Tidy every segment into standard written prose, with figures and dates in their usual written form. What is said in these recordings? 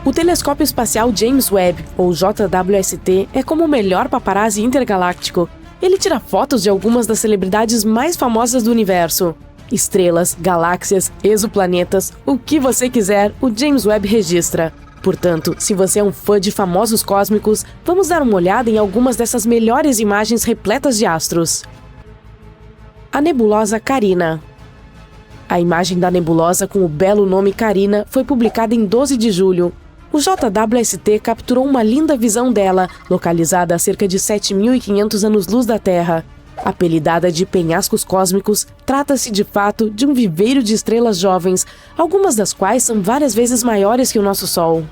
O telescópio espacial James Webb, ou JWST, é como o melhor paparazzi intergaláctico. Ele tira fotos de algumas das celebridades mais famosas do universo. Estrelas, galáxias, exoplanetas, o que você quiser, o James Webb registra. Portanto, se você é um fã de famosos cósmicos, vamos dar uma olhada em algumas dessas melhores imagens repletas de astros. A nebulosa Carina. A imagem da nebulosa com o belo nome Carina foi publicada em 12 de julho. O JWST capturou uma linda visão dela, localizada a cerca de 7.500 anos-luz da Terra. Apelidada de penhascos cósmicos, trata-se de fato de um viveiro de estrelas jovens, algumas das quais são várias vezes maiores que o nosso Sol.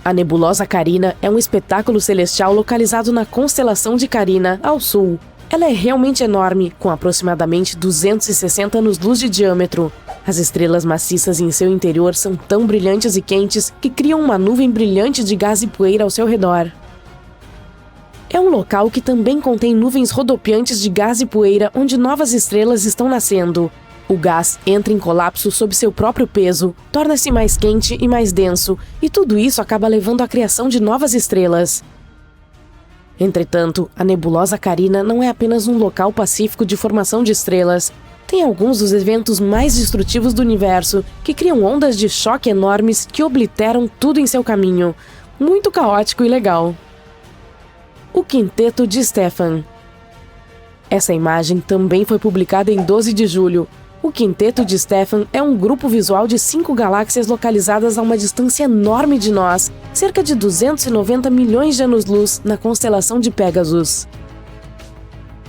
A nebulosa Carina é um espetáculo celestial localizado na constelação de Carina, ao sul. Ela é realmente enorme, com aproximadamente 260 anos-luz de diâmetro. As estrelas maciças em seu interior são tão brilhantes e quentes que criam uma nuvem brilhante de gás e poeira ao seu redor. É um local que também contém nuvens rodopiantes de gás e poeira onde novas estrelas estão nascendo. O gás entra em colapso sob seu próprio peso, torna-se mais quente e mais denso, e tudo isso acaba levando à criação de novas estrelas. Entretanto, a nebulosa Carina não é apenas um local pacífico de formação de estrelas. Tem alguns dos eventos mais destrutivos do universo, que criam ondas de choque enormes que obliteram tudo em seu caminho. Muito caótico e legal. O Quinteto de Stefan. Essa imagem também foi publicada em 12 de julho. O Quinteto de Stefan é um grupo visual de 5 galáxias localizadas a uma distância enorme de nós, cerca de 290 milhões de anos-luz na constelação de Pégasus.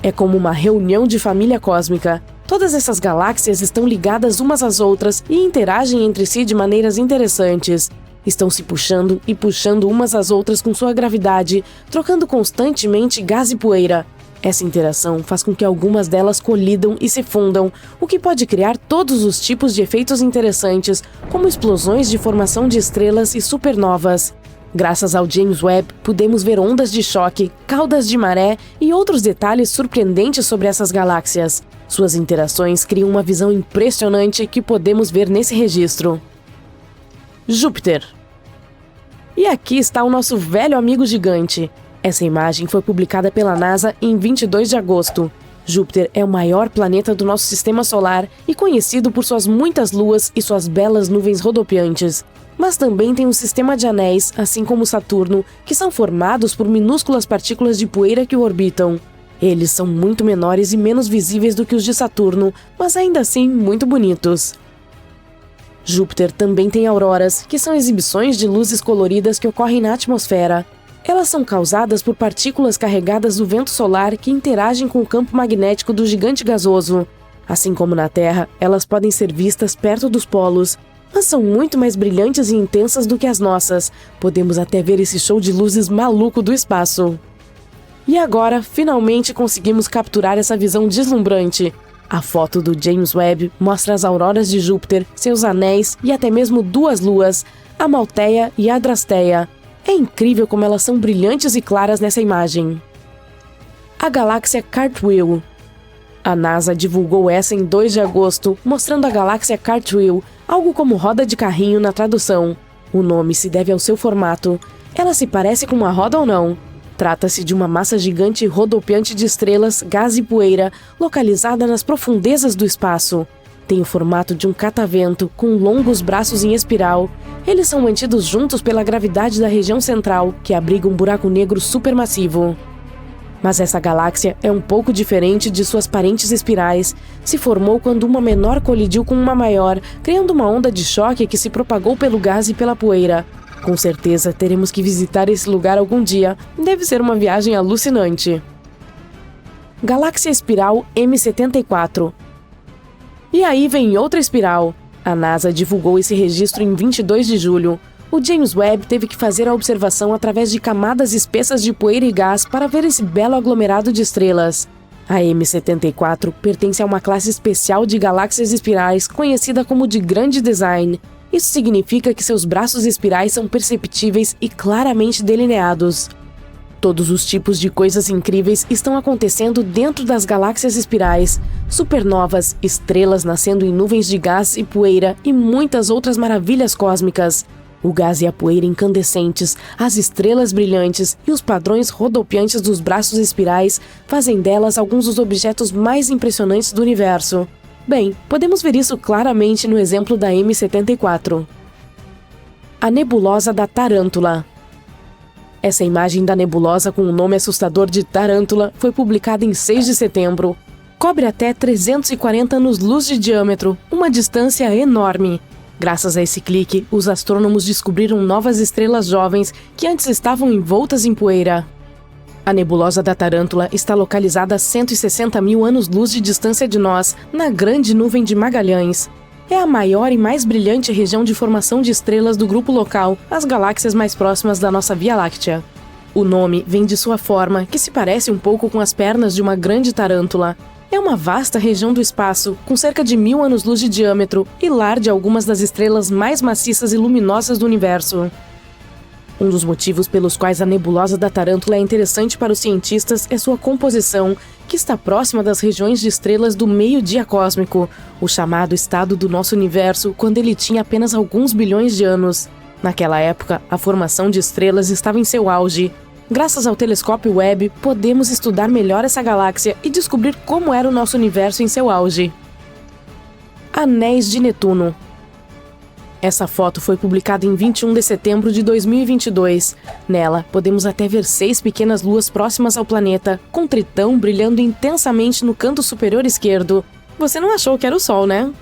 É como uma reunião de família cósmica. Todas essas galáxias estão ligadas umas às outras e interagem entre si de maneiras interessantes. Estão se puxando e puxando umas às outras com sua gravidade, trocando constantemente gás e poeira. Essa interação faz com que algumas delas colidam e se fundam, o que pode criar todos os tipos de efeitos interessantes, como explosões de formação de estrelas e supernovas. Graças ao James Webb, podemos ver ondas de choque, caudas de maré e outros detalhes surpreendentes sobre essas galáxias. Suas interações criam uma visão impressionante que podemos ver nesse registro. Júpiter. E aqui está o nosso velho amigo gigante. Essa imagem foi publicada pela NASA em 22 de agosto. Júpiter é o maior planeta do nosso sistema solar e conhecido por suas muitas luas e suas belas nuvens rodopiantes. Mas também tem um sistema de anéis, assim como Saturno, que são formados por minúsculas partículas de poeira que o orbitam. Eles são muito menores e menos visíveis do que os de Saturno, mas ainda assim muito bonitos. Júpiter também tem auroras, que são exibições de luzes coloridas que ocorrem na atmosfera. Elas são causadas por partículas carregadas do vento solar que interagem com o campo magnético do gigante gasoso. Assim como na Terra, elas podem ser vistas perto dos polos, mas são muito mais brilhantes e intensas do que as nossas. Podemos até ver esse show de luzes maluco do espaço. E agora, finalmente conseguimos capturar essa visão deslumbrante. A foto do James Webb mostra as auroras de Júpiter, seus anéis e até mesmo 2 luas, a Malteia e a Drastéia. É incrível como elas são brilhantes e claras nessa imagem. A galáxia Cartwheel. A NASA divulgou essa em 2 de agosto, mostrando a galáxia Cartwheel, algo como roda de carrinho na tradução. O nome se deve ao seu formato. Ela se parece com uma roda ou não? Trata-se de uma massa gigante rodopiante de estrelas, gás e poeira, localizada nas profundezas do espaço. Tem o formato de um catavento, com longos braços em espiral. Eles são mantidos juntos pela gravidade da região central, que abriga um buraco negro supermassivo. Mas essa galáxia é um pouco diferente de suas parentes espirais. Se formou quando uma menor colidiu com uma maior, criando uma onda de choque que se propagou pelo gás e pela poeira. Com certeza teremos que visitar esse lugar algum dia. Deve ser uma viagem alucinante. Galáxia Espiral M74. E aí vem outra espiral. A NASA divulgou esse registro em 22 de julho. O James Webb teve que fazer a observação através de camadas espessas de poeira e gás para ver esse belo aglomerado de estrelas. A M74 pertence a uma classe especial de galáxias espirais conhecida como de grande design. Isso significa que seus braços espirais são perceptíveis e claramente delineados. Todos os tipos de coisas incríveis estão acontecendo dentro das galáxias espirais. Supernovas, estrelas nascendo em nuvens de gás e poeira e muitas outras maravilhas cósmicas. O gás e a poeira incandescentes, as estrelas brilhantes e os padrões rodopiantes dos braços espirais fazem delas alguns dos objetos mais impressionantes do universo. Bem, podemos ver isso claramente no exemplo da M74. A nebulosa da Tarântula. Essa imagem da nebulosa com o nome assustador de Tarântula foi publicada em 6 de setembro. Cobre até 340 anos-luz de diâmetro, uma distância enorme. Graças a esse clique, os astrônomos descobriram novas estrelas jovens que antes estavam envoltas em poeira. A nebulosa da Tarântula está localizada a 160 mil anos-luz de distância de nós, na Grande Nuvem de Magalhães. É a maior e mais brilhante região de formação de estrelas do grupo local, as galáxias mais próximas da nossa Via Láctea. O nome vem de sua forma, que se parece um pouco com as pernas de uma grande tarântula. É uma vasta região do espaço, com cerca de 1000 anos-luz de diâmetro e lar de algumas das estrelas mais maciças e luminosas do universo. Um dos motivos pelos quais a nebulosa da Tarântula é interessante para os cientistas é sua composição, que está próxima das regiões de estrelas do meio-dia cósmico, o chamado estado do nosso universo quando ele tinha apenas alguns bilhões de anos. Naquela época, a formação de estrelas estava em seu auge. Graças ao telescópio Webb, podemos estudar melhor essa galáxia e descobrir como era o nosso universo em seu auge. Anéis de Netuno. Essa foto foi publicada em 21 de setembro de 2022. Nela, podemos até ver 6 pequenas luas próximas ao planeta, com Tritão brilhando intensamente no canto superior esquerdo. Você não achou que era o Sol, né?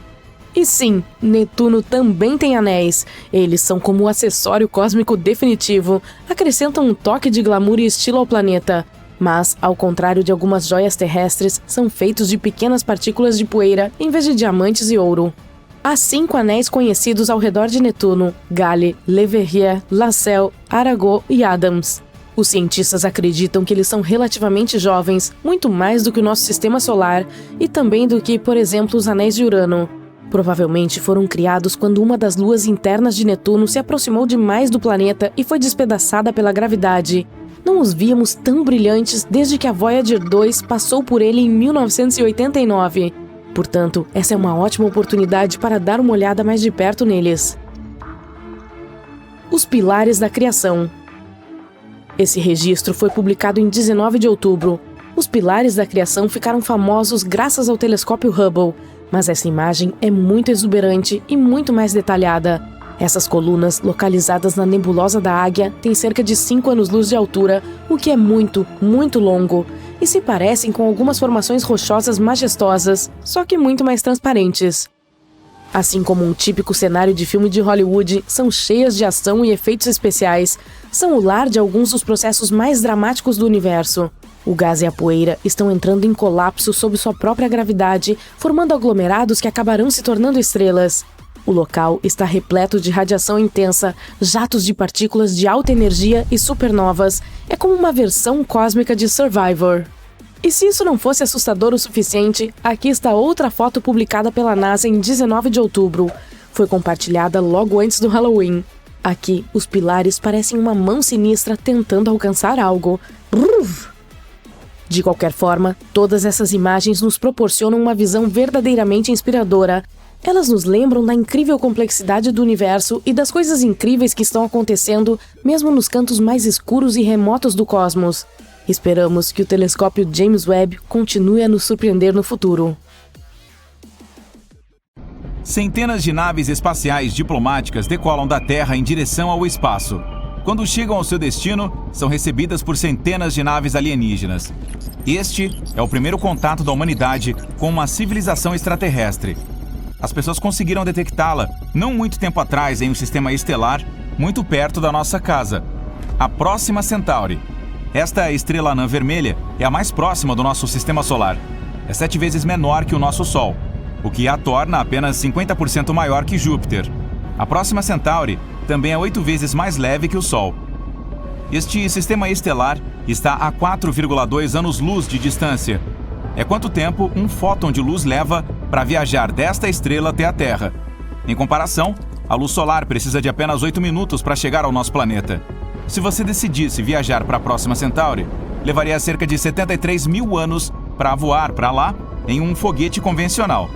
E sim, Netuno também tem anéis. Eles são como o acessório cósmico definitivo, acrescentam um toque de glamour e estilo ao planeta. Mas, ao contrário de algumas joias terrestres, são feitos de pequenas partículas de poeira em vez de diamantes e ouro. Há 5 anéis conhecidos ao redor de Netuno: Gale, Le Verrier, Lassell, Arago e Adams. Os cientistas acreditam que eles são relativamente jovens, muito mais do que o nosso sistema solar, e também do que, por exemplo, os anéis de Urano. Provavelmente foram criados quando uma das luas internas de Netuno se aproximou demais do planeta e foi despedaçada pela gravidade. Não os víamos tão brilhantes desde que a Voyager 2 passou por ele em 1989. Portanto, essa é uma ótima oportunidade para dar uma olhada mais de perto neles. Os Pilares da Criação. Esse registro foi publicado em 19 de outubro. Os Pilares da Criação ficaram famosos graças ao telescópio Hubble, mas essa imagem é muito exuberante e muito mais detalhada. Essas colunas, localizadas na nebulosa da Águia, têm cerca de 5 anos-luz de altura, o que é muito, muito longo, e se parecem com algumas formações rochosas majestosas, só que muito mais transparentes. Assim como um típico cenário de filme de Hollywood, são cheias de ação e efeitos especiais. São o lar de alguns dos processos mais dramáticos do universo. O gás e a poeira estão entrando em colapso sob sua própria gravidade, formando aglomerados que acabarão se tornando estrelas. O local está repleto de radiação intensa, jatos de partículas de alta energia e supernovas. É como uma versão cósmica de Survivor. E se isso não fosse assustador o suficiente, aqui está outra foto publicada pela NASA em 19 de outubro. Foi compartilhada logo antes do Halloween. Aqui, os pilares parecem uma mão sinistra tentando alcançar algo. De qualquer forma, todas essas imagens nos proporcionam uma visão verdadeiramente inspiradora. Elas nos lembram da incrível complexidade do universo e das coisas incríveis que estão acontecendo, mesmo nos cantos mais escuros e remotos do cosmos. Esperamos que o telescópio James Webb continue a nos surpreender no futuro. Centenas de naves espaciais diplomáticas decolam da Terra em direção ao espaço. Quando chegam ao seu destino, são recebidas por centenas de naves alienígenas. Este é o primeiro contato da humanidade com uma civilização extraterrestre. As pessoas conseguiram detectá-la não muito tempo atrás em um sistema estelar muito perto da nossa casa, a Próxima Centauri. Esta estrela anã vermelha é a mais próxima do nosso sistema solar. É 7 vezes menor que o nosso Sol, o que a torna apenas 50% maior que Júpiter. A Próxima Centauri também é 8 vezes mais leve que o Sol. Este sistema estelar está a 4,2 anos-luz de distância. É quanto tempo um fóton de luz leva para viajar desta estrela até a Terra. Em comparação, a luz solar precisa de apenas 8 minutos para chegar ao nosso planeta. Se você decidisse viajar para a Próxima Centauri, levaria cerca de 73 mil anos para voar para lá em um foguete convencional.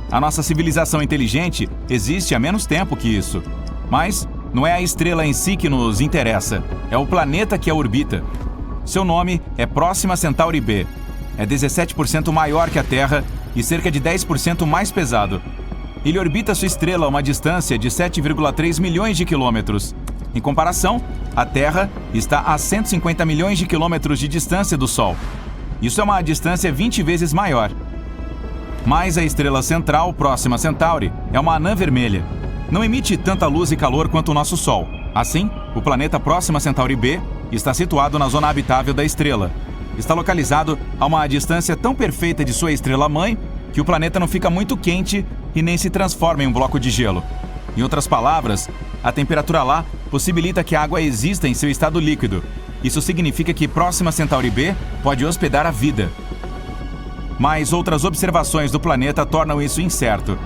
A nossa civilização inteligente existe há menos tempo que isso, mas Não é a estrela em si que nos interessa, é o planeta que a orbita. Seu nome é Próxima Centauri B. É 17% maior que a Terra e cerca de 10% mais pesado. Ele orbita sua estrela a uma distância de 7,3 milhões de quilômetros. Em comparação, a Terra está a 150 milhões de quilômetros de distância do Sol. Isso é uma distância 20 vezes maior. Mas a estrela central, Próxima Centauri, é uma anã vermelha. Não emite tanta luz e calor quanto o nosso Sol. Assim, o planeta Próxima Centauri B está situado na zona habitável da estrela. Está localizado a uma distância tão perfeita de sua estrela-mãe que o planeta não fica muito quente e nem se transforma em um bloco de gelo. Em outras palavras, a temperatura lá possibilita que a água exista em seu estado líquido. Isso significa que Próxima Centauri B pode hospedar a vida. Mas outras observações do planeta tornam isso incerto.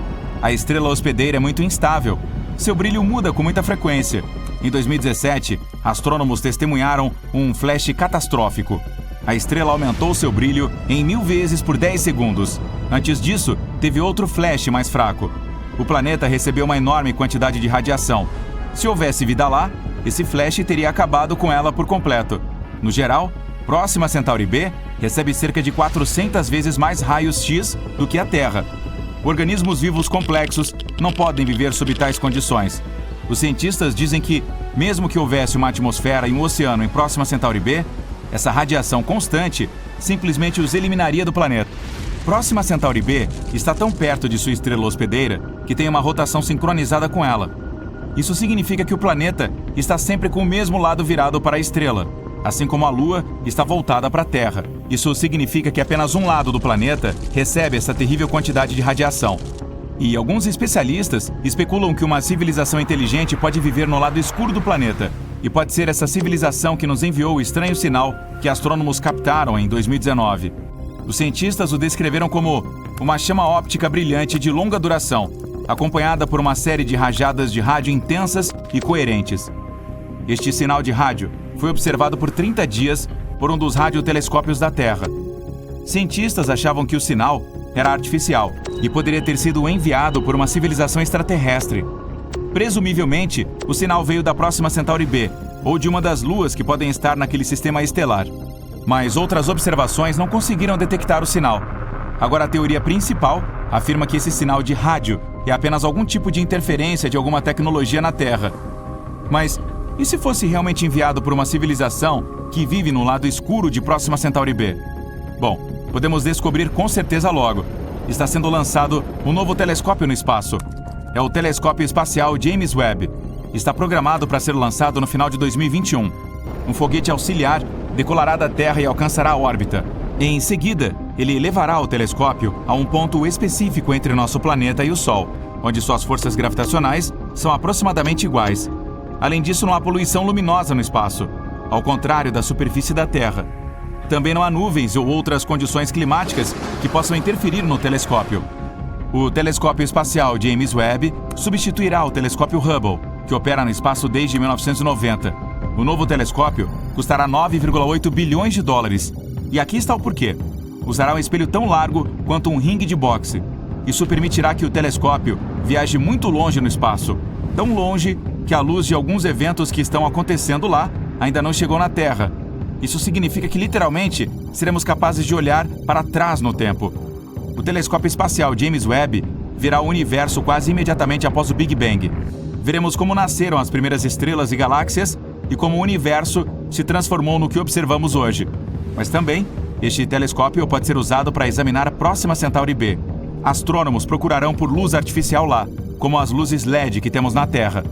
A estrela hospedeira é muito instável. Seu brilho muda com muita frequência. Em 2017, astrônomos testemunharam um flash catastrófico. A estrela aumentou seu brilho em 1000 vezes por 10 segundos. Antes disso, teve outro flash mais fraco. O planeta recebeu uma enorme quantidade de radiação. Se houvesse vida lá, esse flash teria acabado com ela por completo. No geral, Próxima Centauri B recebe cerca de 400 vezes mais raios X do que a Terra. Organismos vivos complexos não podem viver sob tais condições. Os cientistas dizem que, mesmo que houvesse uma atmosfera e um oceano em Próxima Centauri B, essa radiação constante simplesmente os eliminaria do planeta. Próxima Centauri B está tão perto de sua estrela hospedeira que tem uma rotação sincronizada com ela. Isso significa que o planeta está sempre com o mesmo lado virado para a estrela, assim como a Lua está voltada para a Terra. Isso significa que apenas um lado do planeta recebe essa terrível quantidade de radiação. E alguns especialistas especulam que uma civilização inteligente pode viver no lado escuro do planeta. E pode ser essa civilização que nos enviou o estranho sinal que astrônomos captaram em 2019. Os cientistas o descreveram como uma chama óptica brilhante de longa duração, acompanhada por uma série de rajadas de rádio intensas e coerentes. Este sinal de rádio foi observado por 30 dias por um dos radiotelescópios da Terra. Cientistas achavam que o sinal era artificial e poderia ter sido enviado por uma civilização extraterrestre. Presumivelmente, o sinal veio da Próxima Centauri B, ou de uma das luas que podem estar naquele sistema estelar. Mas outras observações não conseguiram detectar o sinal. Agora, a teoria principal afirma que esse sinal de rádio é apenas algum tipo de interferência de alguma tecnologia na Terra. Mas e se fosse realmente enviado por uma civilização que vive no lado escuro de Próxima Centauri B? Bom, podemos descobrir com certeza logo. Está sendo lançado um novo telescópio no espaço. É o Telescópio Espacial James Webb. Está programado para ser lançado no final de 2021. Um foguete auxiliar decolará da Terra e alcançará a órbita. Em seguida, ele levará o telescópio a um ponto específico entre nosso planeta e o Sol, onde suas forças gravitacionais são aproximadamente iguais. Além disso, não há poluição luminosa no espaço, ao contrário da superfície da Terra. Também não há nuvens ou outras condições climáticas que possam interferir no telescópio. O Telescópio Espacial James Webb substituirá o Telescópio Hubble, que opera no espaço desde 1990. O novo telescópio custará 9,8 bilhões de dólares. E aqui está o porquê. Usará um espelho tão largo quanto um ringue de boxe. Isso permitirá que o telescópio viaje muito longe no espaço. Tão longe que a luz de alguns eventos que estão acontecendo lá ainda não chegou na Terra. Isso significa que, literalmente, seremos capazes de olhar para trás no tempo. O telescópio espacial James Webb verá o universo quase imediatamente após o Big Bang. Veremos como nasceram as primeiras estrelas e galáxias e como o universo se transformou no que observamos hoje. Mas também, este telescópio pode ser usado para examinar a Próxima Centauri B. Astrônomos procurarão por luz artificial lá, como as luzes LED que temos na Terra.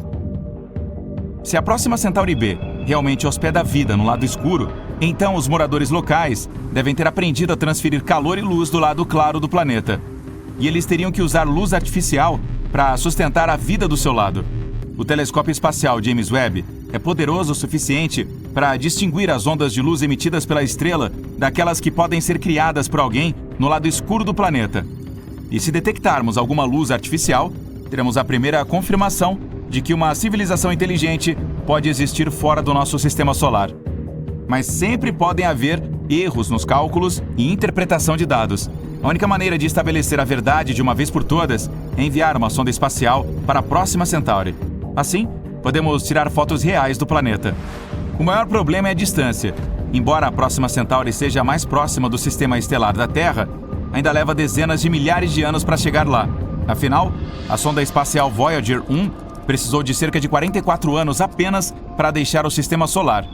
Se a Próxima Centauri B realmente hospeda a vida no lado escuro, então os moradores locais devem ter aprendido a transferir calor e luz do lado claro do planeta. E eles teriam que usar luz artificial para sustentar a vida do seu lado. O telescópio espacial James Webb é poderoso o suficiente para distinguir as ondas de luz emitidas pela estrela daquelas que podem ser criadas por alguém no lado escuro do planeta. E se detectarmos alguma luz artificial, teremos a primeira confirmação de que uma civilização inteligente pode existir fora do nosso sistema solar. Mas sempre podem haver erros nos cálculos e interpretação de dados. A única maneira de estabelecer a verdade de uma vez por todas é enviar uma sonda espacial para a Próxima Centauri. Assim, podemos tirar fotos reais do planeta. O maior problema é a distância. Embora a Próxima Centauri seja a mais próxima do sistema estelar da Terra, ainda leva dezenas de milhares de anos para chegar lá. Afinal, a sonda espacial Voyager 1 precisou de cerca de 44 anos apenas para deixar o sistema solar.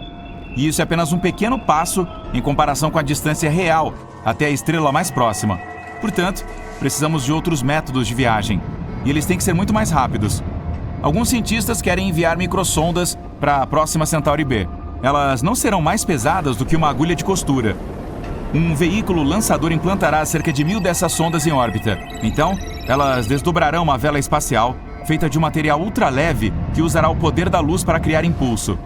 E isso é apenas um pequeno passo em comparação com a distância real até a estrela mais próxima. Portanto, precisamos de outros métodos de viagem, e eles têm que ser muito mais rápidos. Alguns cientistas querem enviar microsondas para a Próxima Centauri B. Elas não serão mais pesadas do que uma agulha de costura. Um veículo lançador implantará cerca de 1.000 dessas sondas em órbita. Então, elas desdobrarão uma vela espacial feita de um material ultraleve que usará o poder da luz para criar impulso.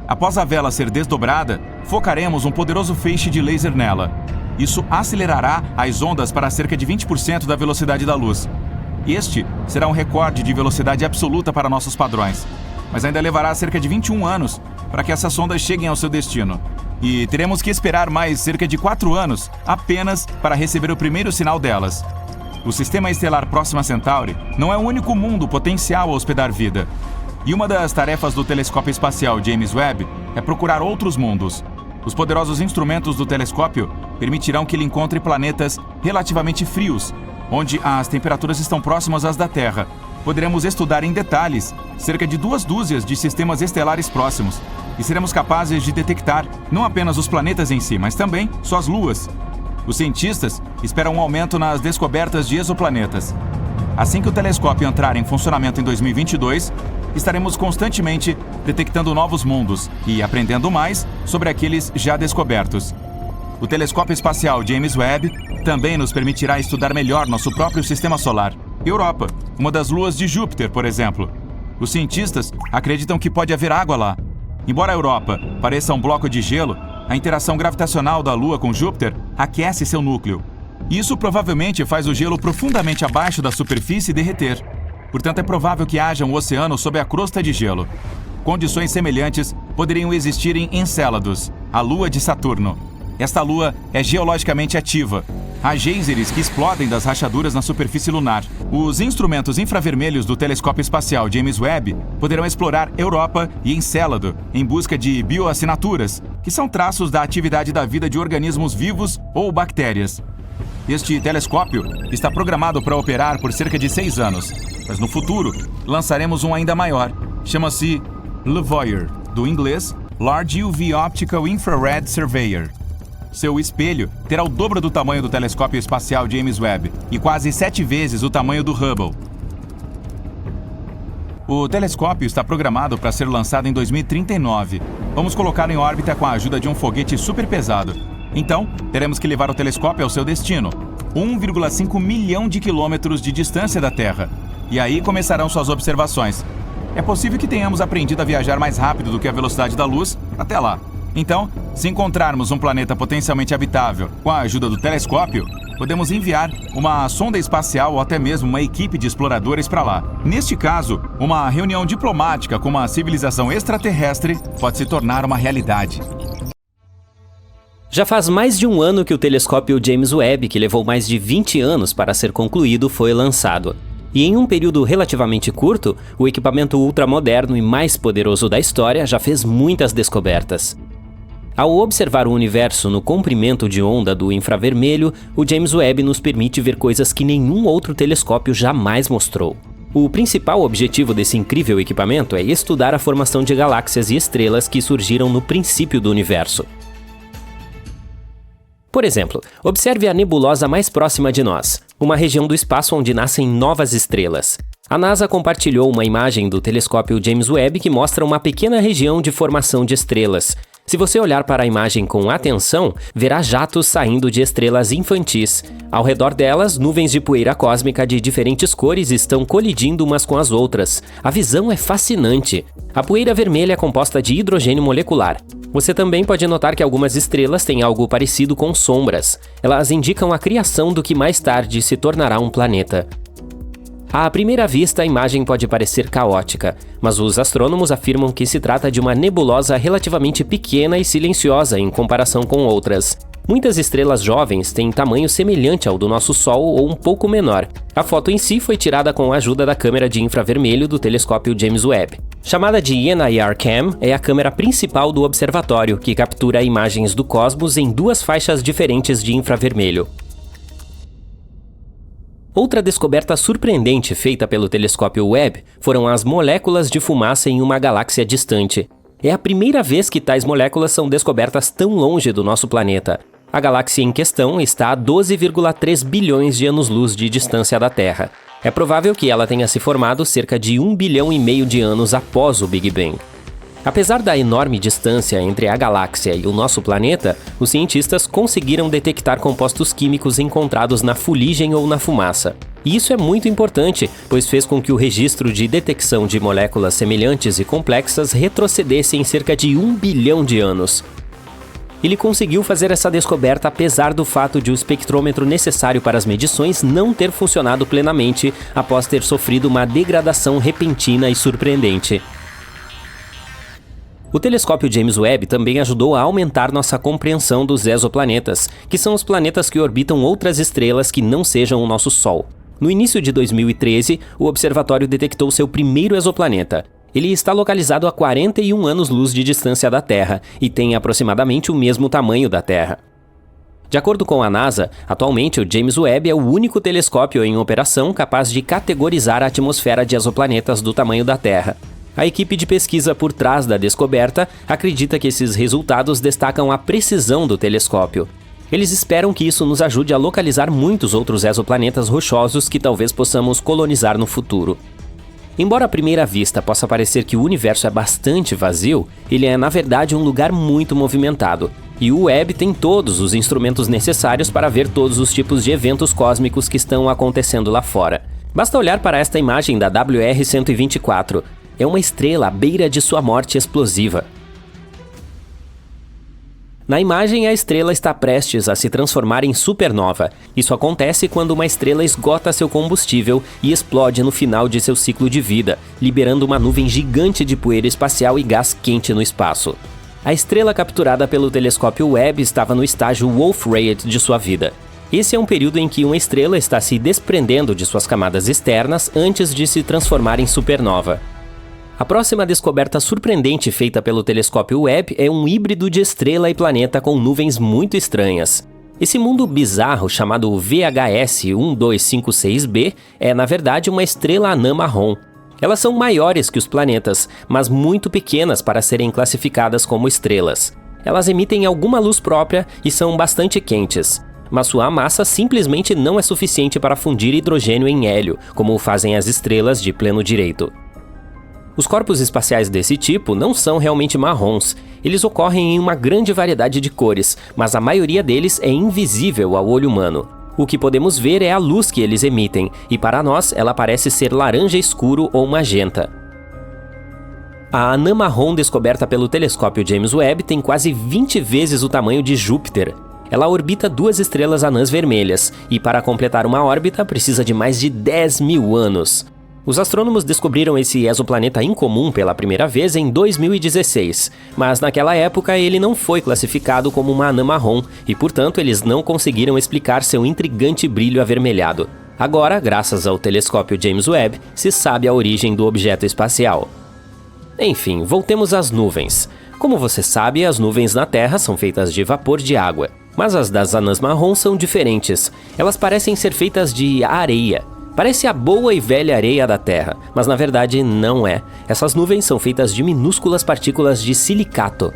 Após a vela ser desdobrada, focaremos um poderoso feixe de laser nela. Isso acelerará as ondas para cerca de 20% da velocidade da luz. Este será um recorde de velocidade absoluta para nossos padrões, mas ainda levará cerca de 21 anos para que essas sondas cheguem ao seu destino. E teremos que esperar mais cerca de 4 anos apenas para receber o primeiro sinal delas. O sistema estelar Próxima Centauri não é o único mundo potencial a hospedar vida. E uma das tarefas do telescópio espacial James Webb é procurar outros mundos. Os poderosos instrumentos do telescópio permitirão que ele encontre planetas relativamente frios, onde as temperaturas estão próximas às da Terra. Poderemos estudar em detalhes cerca de 2 dúzias de sistemas estelares próximos e seremos capazes de detectar não apenas os planetas em si, mas também suas luas. Os cientistas esperam um aumento nas descobertas de exoplanetas. Assim que o telescópio entrar em funcionamento em 2022, estaremos constantemente detectando novos mundos e aprendendo mais sobre aqueles já descobertos. O telescópio espacial James Webb também nos permitirá estudar melhor nosso próprio sistema solar. Europa, uma das luas de Júpiter, por exemplo. Os cientistas acreditam que pode haver água lá. Embora a Europa pareça um bloco de gelo, a interação gravitacional da Lua com Júpiter aquece seu núcleo. Isso provavelmente faz o gelo profundamente abaixo da superfície derreter. Portanto, é provável que haja um oceano sob a crosta de gelo. Condições semelhantes poderiam existir em Encélados, a lua de Saturno. Esta lua é geologicamente ativa. Há geysers que explodem das rachaduras na superfície lunar. Os instrumentos infravermelhos do telescópio espacial James Webb poderão explorar Europa e Encélado em busca de bioassinaturas, que são traços da atividade da vida de organismos vivos ou bactérias. Este telescópio está programado para operar por cerca de 6 anos, mas no futuro lançaremos um ainda maior. Chama-se LUVOIR, do inglês Large UV Optical Infrared Surveyor. Seu espelho terá o dobro do tamanho do telescópio espacial James Webb e quase 7 vezes o tamanho do Hubble. O telescópio está programado para ser lançado em 2039. Vamos colocá-lo em órbita com a ajuda de um foguete super pesado. Então, teremos que levar o telescópio ao seu destino, 1,5 milhão de quilômetros de distância da Terra. E aí começarão suas observações. É possível que tenhamos aprendido a viajar mais rápido do que a velocidade da luz até lá. Então, se encontrarmos um planeta potencialmente habitável com a ajuda do telescópio, podemos enviar uma sonda espacial ou até mesmo uma equipe de exploradores para lá. Neste caso, uma reunião diplomática com uma civilização extraterrestre pode se tornar uma realidade. Já faz mais de um ano que o telescópio James Webb, que levou mais de 20 anos para ser concluído, foi lançado. E em um período relativamente curto, o equipamento ultramoderno e mais poderoso da história já fez muitas descobertas. Ao observar o universo no comprimento de onda do infravermelho, o James Webb nos permite ver coisas que nenhum outro telescópio jamais mostrou. O principal objetivo desse incrível equipamento é estudar a formação de galáxias e estrelas que surgiram no princípio do universo. Por exemplo, observe a nebulosa mais próxima de nós, uma região do espaço onde nascem novas estrelas. A NASA compartilhou uma imagem do telescópio James Webb que mostra uma pequena região de formação de estrelas. Se você olhar para a imagem com atenção, verá jatos saindo de estrelas infantis. Ao redor delas, nuvens de poeira cósmica de diferentes cores estão colidindo umas com as outras. A visão é fascinante. A poeira vermelha é composta de hidrogênio molecular. Você também pode notar que algumas estrelas têm algo parecido com sombras. Elas indicam a criação do que mais tarde se tornará um planeta. À primeira vista, a imagem pode parecer caótica, mas os astrônomos afirmam que se trata de uma nebulosa relativamente pequena e silenciosa em comparação com outras. Muitas estrelas jovens têm tamanho semelhante ao do nosso Sol ou um pouco menor. A foto em si foi tirada com a ajuda da câmera de infravermelho do telescópio James Webb. Chamada de NIRCam, é a câmera principal do observatório, que captura imagens do cosmos em 2 faixas diferentes de infravermelho. Outra descoberta surpreendente feita pelo telescópio Webb foram as moléculas de fumaça em uma galáxia distante. É a primeira vez que tais moléculas são descobertas tão longe do nosso planeta. A galáxia em questão está a 12,3 bilhões de anos-luz de distância da Terra. É provável que ela tenha se formado cerca de 1,5 bilhão de anos após o Big Bang. Apesar da enorme distância entre a galáxia e o nosso planeta, os cientistas conseguiram detectar compostos químicos encontrados na fuligem ou na fumaça. E isso é muito importante, pois fez com que o registro de detecção de moléculas semelhantes e complexas retrocedesse em cerca de 1 bilhão de anos. Ele conseguiu fazer essa descoberta apesar do fato de o espectrômetro necessário para as medições não ter funcionado plenamente após ter sofrido uma degradação repentina e surpreendente. O telescópio James Webb também ajudou a aumentar nossa compreensão dos exoplanetas, que são os planetas que orbitam outras estrelas que não sejam o nosso Sol. No início de 2013, o observatório detectou seu primeiro exoplaneta. Ele está localizado a 41 anos-luz de distância da Terra e tem aproximadamente o mesmo tamanho da Terra. De acordo com a NASA, atualmente o James Webb é o único telescópio em operação capaz de categorizar a atmosfera de exoplanetas do tamanho da Terra. A equipe de pesquisa por trás da descoberta acredita que esses resultados destacam a precisão do telescópio. Eles esperam que isso nos ajude a localizar muitos outros exoplanetas rochosos que talvez possamos colonizar no futuro. Embora à primeira vista possa parecer que o universo é bastante vazio, ele é na verdade um lugar muito movimentado. E o Webb tem todos os instrumentos necessários para ver todos os tipos de eventos cósmicos que estão acontecendo lá fora. Basta olhar para esta imagem da WR-124. É uma estrela à beira de sua morte explosiva. Na imagem, a estrela está prestes a se transformar em supernova. Isso acontece quando uma estrela esgota seu combustível e explode no final de seu ciclo de vida, liberando uma nuvem gigante de poeira espacial e gás quente no espaço. A estrela capturada pelo telescópio Webb estava no estágio Wolf-Rayet de sua vida. Esse é um período em que uma estrela está se desprendendo de suas camadas externas antes de se transformar em supernova. A próxima descoberta surpreendente feita pelo telescópio Webb é um híbrido de estrela e planeta com nuvens muito estranhas. Esse mundo bizarro chamado VHS 1256b é, na verdade, uma estrela anã marrom. Elas são maiores que os planetas, mas muito pequenas para serem classificadas como estrelas. Elas emitem alguma luz própria e são bastante quentes, mas sua massa simplesmente não é suficiente para fundir hidrogênio em hélio, como fazem as estrelas de pleno direito. Os corpos espaciais desse tipo não são realmente marrons. Eles ocorrem em uma grande variedade de cores, mas a maioria deles é invisível ao olho humano. O que podemos ver é a luz que eles emitem, e para nós ela parece ser laranja escuro ou magenta. A anã marrom descoberta pelo telescópio James Webb tem quase 20 vezes o tamanho de Júpiter. Ela orbita 2 estrelas anãs vermelhas, e para completar uma órbita precisa de mais de 10.000 anos. Os astrônomos descobriram esse exoplaneta incomum pela primeira vez em 2016, mas naquela época ele não foi classificado como uma anã marrom e, portanto, eles não conseguiram explicar seu intrigante brilho avermelhado. Agora, graças ao telescópio James Webb, se sabe a origem do objeto espacial. Enfim, voltemos às nuvens. Como você sabe, as nuvens na Terra são feitas de vapor de água, mas as das anãs marrom são diferentes. Elas parecem ser feitas de areia. Parece a boa e velha areia da Terra, mas na verdade não é. Essas nuvens são feitas de minúsculas partículas de silicato.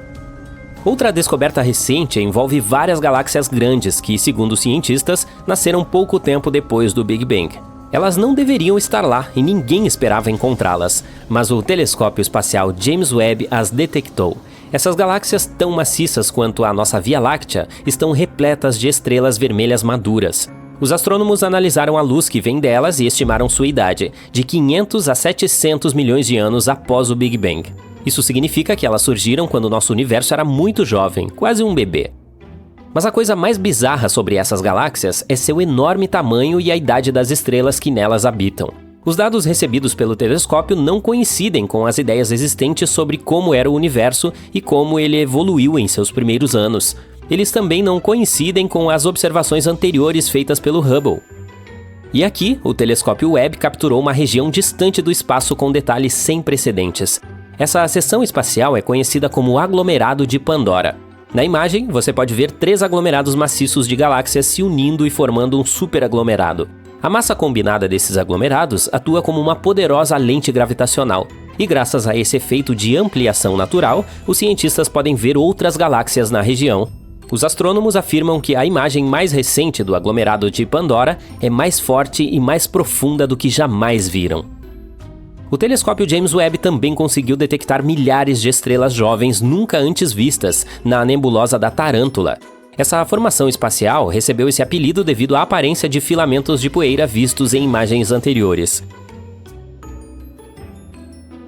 Outra descoberta recente envolve várias galáxias grandes que, segundo os cientistas, nasceram pouco tempo depois do Big Bang. Elas não deveriam estar lá e ninguém esperava encontrá-las, mas o telescópio espacial James Webb as detectou. Essas galáxias, tão maciças quanto a nossa Via Láctea, estão repletas de estrelas vermelhas maduras. Os astrônomos analisaram a luz que vem delas e estimaram sua idade, de 500 a 700 milhões de anos após o Big Bang. Isso significa que elas surgiram quando nosso universo era muito jovem, quase um bebê. Mas a coisa mais bizarra sobre essas galáxias é seu enorme tamanho e a idade das estrelas que nelas habitam. Os dados recebidos pelo telescópio não coincidem com as ideias existentes sobre como era o universo e como ele evoluiu em seus primeiros anos. eles também não coincidem com as observações anteriores feitas pelo Hubble. E aqui, o telescópio Webb capturou uma região distante do espaço com detalhes sem precedentes. Essa seção espacial é conhecida como aglomerado de Pandora. Na imagem, você pode ver 3 aglomerados maciços de galáxias se unindo e formando um superaglomerado. A massa combinada desses aglomerados atua como uma poderosa lente gravitacional. E graças a esse efeito de ampliação natural, os cientistas podem ver outras galáxias na região. Os astrônomos afirmam que a imagem mais recente do aglomerado de Pandora é mais forte e mais profunda do que jamais viram. O telescópio James Webb também conseguiu detectar milhares de estrelas jovens nunca antes vistas na nebulosa da Tarântula. Essa formação espacial recebeu esse apelido devido à aparência de filamentos de poeira vistos em imagens anteriores.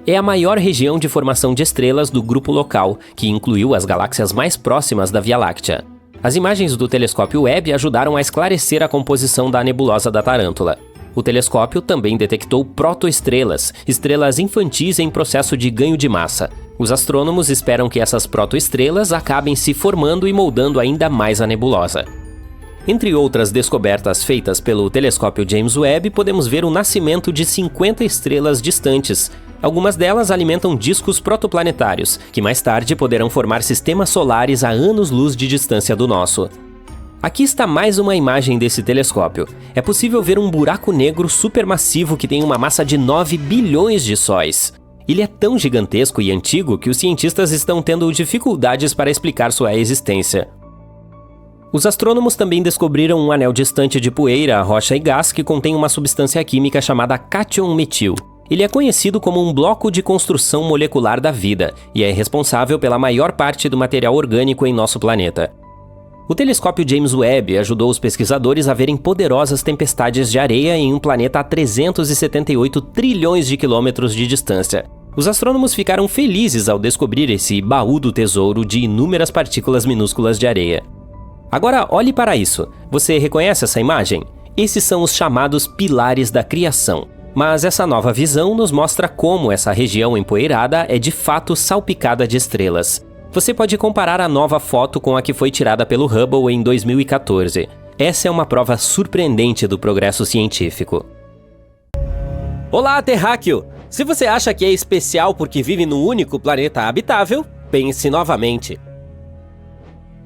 É a maior região de formação de estrelas do grupo local, que incluiu as galáxias mais próximas da Via Láctea. As imagens do telescópio Webb ajudaram a esclarecer a composição da nebulosa da Tarântula. O telescópio também detectou protoestrelas, estrelas infantis em processo de ganho de massa. Os astrônomos esperam que essas protoestrelas acabem se formando e moldando ainda mais a nebulosa. Entre outras descobertas feitas pelo telescópio James Webb, podemos ver o nascimento de 50 estrelas distantes. Algumas delas alimentam discos protoplanetários, que mais tarde poderão formar sistemas solares a anos-luz de distância do nosso. Aqui está mais uma imagem desse telescópio. É possível ver um buraco negro supermassivo que tem uma massa de 9 bilhões de sóis. Ele é tão gigantesco e antigo que os cientistas estão tendo dificuldades para explicar sua existência. Os astrônomos também descobriram um anel distante de poeira, rocha e gás que contém uma substância química chamada cátion metil. Ele é conhecido como um bloco de construção molecular da vida e é responsável pela maior parte do material orgânico em nosso planeta. O telescópio James Webb ajudou os pesquisadores a verem poderosas tempestades de areia em um planeta a 378 trilhões de quilômetros de distância. Os astrônomos ficaram felizes ao descobrir esse baú do tesouro de inúmeras partículas minúsculas de areia. Agora olhe para isso. Você reconhece essa imagem? Esses são os chamados pilares da criação. Mas essa nova visão nos mostra como essa região empoeirada é de fato salpicada de estrelas. Você pode comparar a nova foto com a que foi tirada pelo Hubble em 2014. Essa é uma prova surpreendente do progresso científico. Olá, terráqueo! Se você acha que é especial porque vive no único planeta habitável, pense novamente.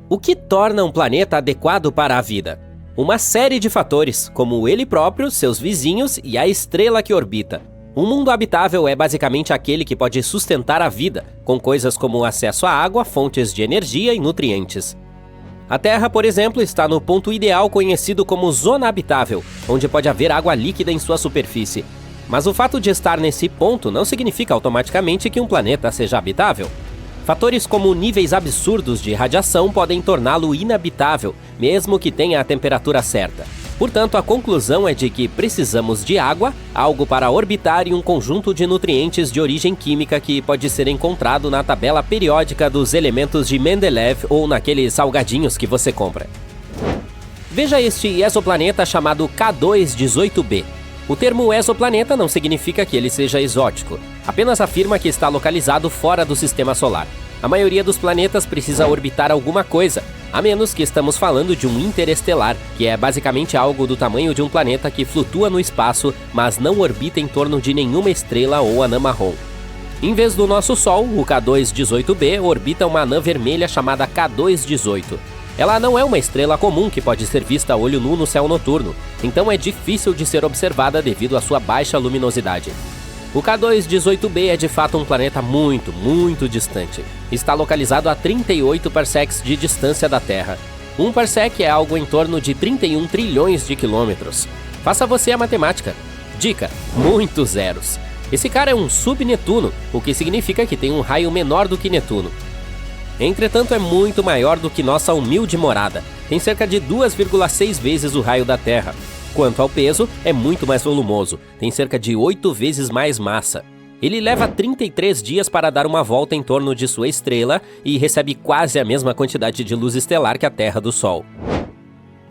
O que torna um planeta adequado para a vida? Uma série de fatores, como ele próprio, seus vizinhos e a estrela que orbita. Um mundo habitável é basicamente aquele que pode sustentar a vida, com coisas como acesso à água, fontes de energia e nutrientes. A Terra, por exemplo, está no ponto ideal conhecido como zona habitável, onde pode haver água líquida em sua superfície. Mas o fato de estar nesse ponto não significa automaticamente que um planeta seja habitável. Fatores como níveis absurdos de radiação podem torná-lo inabitável, mesmo que tenha a temperatura certa. Portanto, a conclusão é de que precisamos de água, algo para orbitar e um conjunto de nutrientes de origem química que pode ser encontrado na tabela periódica dos elementos de Mendeleev ou naqueles salgadinhos que você compra. Veja este exoplaneta chamado K2-18b. O termo exoplaneta não significa que ele seja exótico, apenas afirma que está localizado fora do sistema solar. A maioria dos planetas precisa orbitar alguma coisa, a menos que estamos falando de um interestelar, que é basicamente algo do tamanho de um planeta que flutua no espaço, mas não orbita em torno de nenhuma estrela ou anã marrom. Em vez do nosso Sol, o K2-18b orbita uma anã vermelha chamada K2-18. Ela não é uma estrela comum que pode ser vista a olho nu no céu noturno, então é difícil de ser observada devido à sua baixa luminosidade. O K2-18b é de fato um planeta muito, muito distante. Está localizado a 38 parsecs de distância da Terra. Um parsec é algo em torno de 31 trilhões de quilômetros. Faça você a matemática. Dica: muitos zeros. Esse cara é um subnetuno, o que significa que tem um raio menor do que Netuno. Entretanto, é muito maior do que nossa humilde morada. Tem cerca de 2,6 vezes o raio da Terra. Quanto ao peso, é muito mais volumoso, tem cerca de 8 vezes mais massa. Ele leva 33 dias para dar uma volta em torno de sua estrela e recebe quase a mesma quantidade de luz estelar que a Terra do Sol.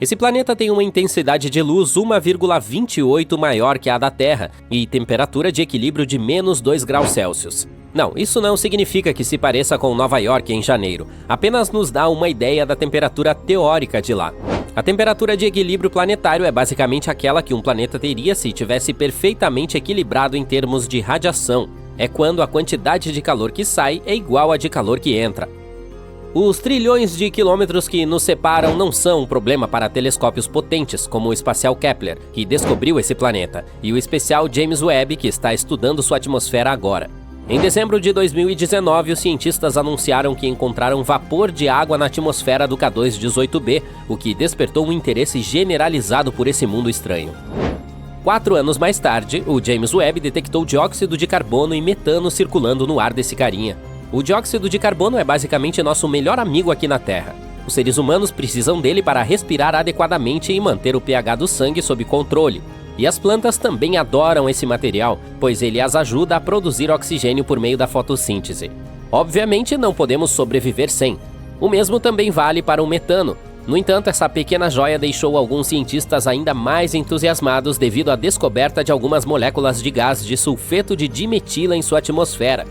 Esse planeta tem uma intensidade de luz 1,28 maior que a da Terra e temperatura de equilíbrio de menos 2 graus Celsius. Não, isso não significa que se pareça com Nova York em janeiro, apenas nos dá uma ideia da temperatura teórica de lá. A temperatura de equilíbrio planetário é basicamente aquela que um planeta teria se tivesse perfeitamente equilibrado em termos de radiação. É quando a quantidade de calor que sai é igual à de calor que entra. Os trilhões de quilômetros que nos separam não são um problema para telescópios potentes, como o espacial Kepler, que descobriu esse planeta, e o especial James Webb, que está estudando sua atmosfera agora. Em dezembro de 2019, os cientistas anunciaram que encontraram vapor de água na atmosfera do K2-18b, o que despertou um interesse generalizado por esse mundo estranho. 4 anos mais tarde, o James Webb detectou dióxido de carbono e metano circulando no ar desse carinha. O dióxido de carbono é basicamente nosso melhor amigo aqui na Terra. Os seres humanos precisam dele para respirar adequadamente e manter o pH do sangue sob controle. E as plantas também adoram esse material, pois ele as ajuda a produzir oxigênio por meio da fotossíntese. Obviamente, não podemos sobreviver sem. O mesmo também vale para o metano. No entanto, essa pequena joia deixou alguns cientistas ainda mais entusiasmados devido à descoberta de algumas moléculas de gás de sulfeto de dimetila em sua atmosfera.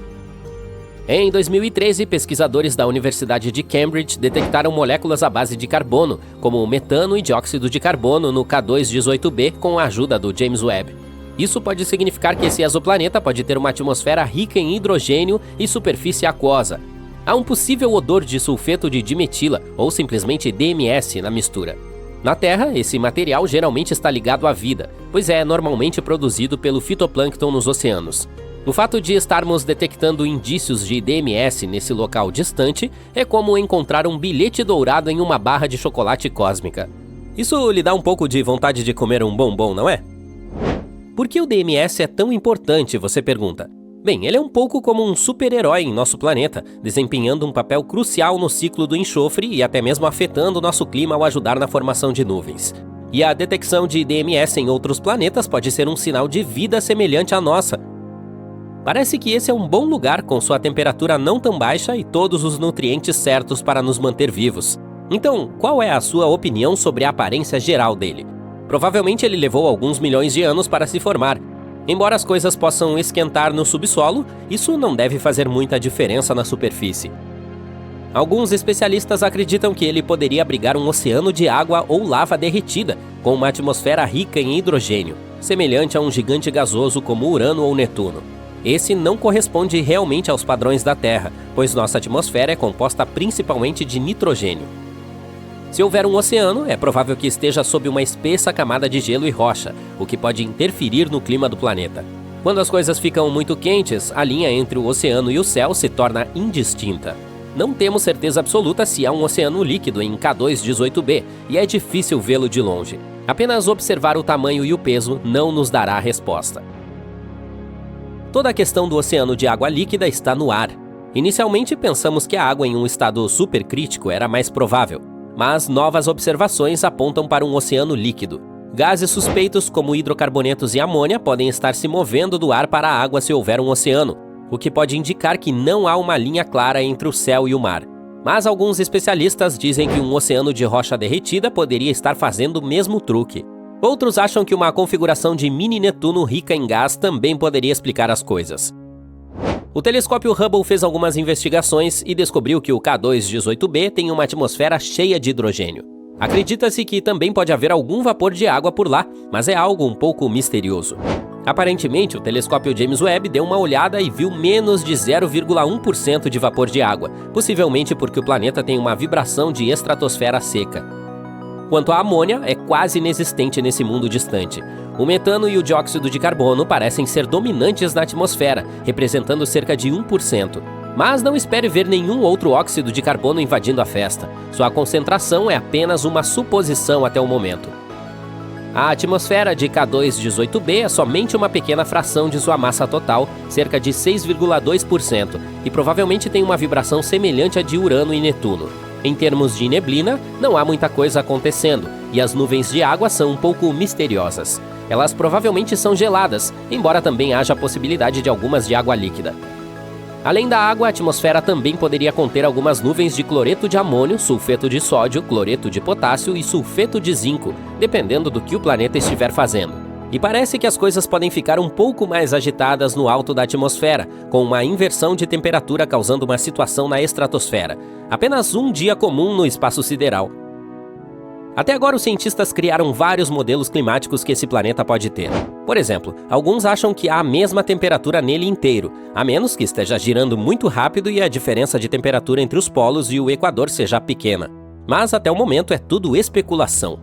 Em 2013, pesquisadores da Universidade de Cambridge detectaram moléculas à base de carbono, como o metano e dióxido de carbono no K2-18b com a ajuda do James Webb. Isso pode significar que esse exoplaneta pode ter uma atmosfera rica em hidrogênio e superfície aquosa. Há um possível odor de sulfeto de dimetila, ou simplesmente DMS, na mistura. Na Terra, esse material geralmente está ligado à vida, pois é normalmente produzido pelo fitoplâncton nos oceanos. O fato de estarmos detectando indícios de DMS nesse local distante é como encontrar um bilhete dourado em uma barra de chocolate cósmica. Isso lhe dá um pouco de vontade de comer um bombom, não é? Por que o DMS é tão importante, você pergunta? Bem, ele é um pouco como um super-herói em nosso planeta, desempenhando um papel crucial no ciclo do enxofre e até mesmo afetando o nosso clima ao ajudar na formação de nuvens. E a detecção de DMS em outros planetas pode ser um sinal de vida semelhante à nossa. Parece que esse é um bom lugar com sua temperatura não tão baixa e todos os nutrientes certos para nos manter vivos. Então, qual é a sua opinião sobre a aparência geral dele? Provavelmente ele levou alguns milhões de anos para se formar. Embora as coisas possam esquentar no subsolo, isso não deve fazer muita diferença na superfície. Alguns especialistas acreditam que ele poderia abrigar um oceano de água ou lava derretida, com uma atmosfera rica em hidrogênio, semelhante a um gigante gasoso como Urano ou Netuno. Esse não corresponde realmente aos padrões da Terra, pois nossa atmosfera é composta principalmente de nitrogênio. Se houver um oceano, é provável que esteja sob uma espessa camada de gelo e rocha, o que pode interferir no clima do planeta. Quando as coisas ficam muito quentes, a linha entre o oceano e o céu se torna indistinta. Não temos certeza absoluta se há um oceano líquido em K2-18b, e é difícil vê-lo de longe. Apenas observar o tamanho e o peso não nos dará a resposta. Toda a questão do oceano de água líquida está no ar. Inicialmente pensamos que a água em um estado supercrítico era mais provável, mas novas observações apontam para um oceano líquido. Gases suspeitos como hidrocarbonetos e amônia podem estar se movendo do ar para a água se houver um oceano, o que pode indicar que não há uma linha clara entre o céu e o mar. Mas alguns especialistas dizem que um oceano de rocha derretida poderia estar fazendo o mesmo truque. Outros acham que uma configuração de mini Netuno rica em gás também poderia explicar as coisas. O telescópio Hubble fez algumas investigações e descobriu que o K2-18b tem uma atmosfera cheia de hidrogênio. Acredita-se que também pode haver algum vapor de água por lá, mas é algo um pouco misterioso. Aparentemente, o telescópio James Webb deu uma olhada e viu menos de 0,1% de vapor de água, possivelmente porque o planeta tem uma vibração de estratosfera seca. Quanto à amônia, é quase inexistente nesse mundo distante. O metano e o dióxido de carbono parecem ser dominantes na atmosfera, representando cerca de 1%. Mas não espere ver nenhum outro óxido de carbono invadindo a festa. Sua concentração é apenas uma suposição até o momento. A atmosfera de K2-18b é somente uma pequena fração de sua massa total, cerca de 6,2%, e provavelmente tem uma vibração semelhante à de Urano e Netuno. Em termos de neblina, não há muita coisa acontecendo, e as nuvens de água são um pouco misteriosas. Elas provavelmente são geladas, embora também haja a possibilidade de algumas de água líquida. Além da água, a atmosfera também poderia conter algumas nuvens de cloreto de amônio, sulfeto de sódio, cloreto de potássio e sulfeto de zinco, dependendo do que o planeta estiver fazendo. E parece que as coisas podem ficar um pouco mais agitadas no alto da atmosfera, com uma inversão de temperatura causando uma situação na estratosfera. Apenas um dia comum no espaço sideral. Até agora, os cientistas criaram vários modelos climáticos que esse planeta pode ter. Por exemplo, alguns acham que há a mesma temperatura nele inteiro, a menos que esteja girando muito rápido e a diferença de temperatura entre os polos e o Equador seja pequena. Mas até o momento é tudo especulação.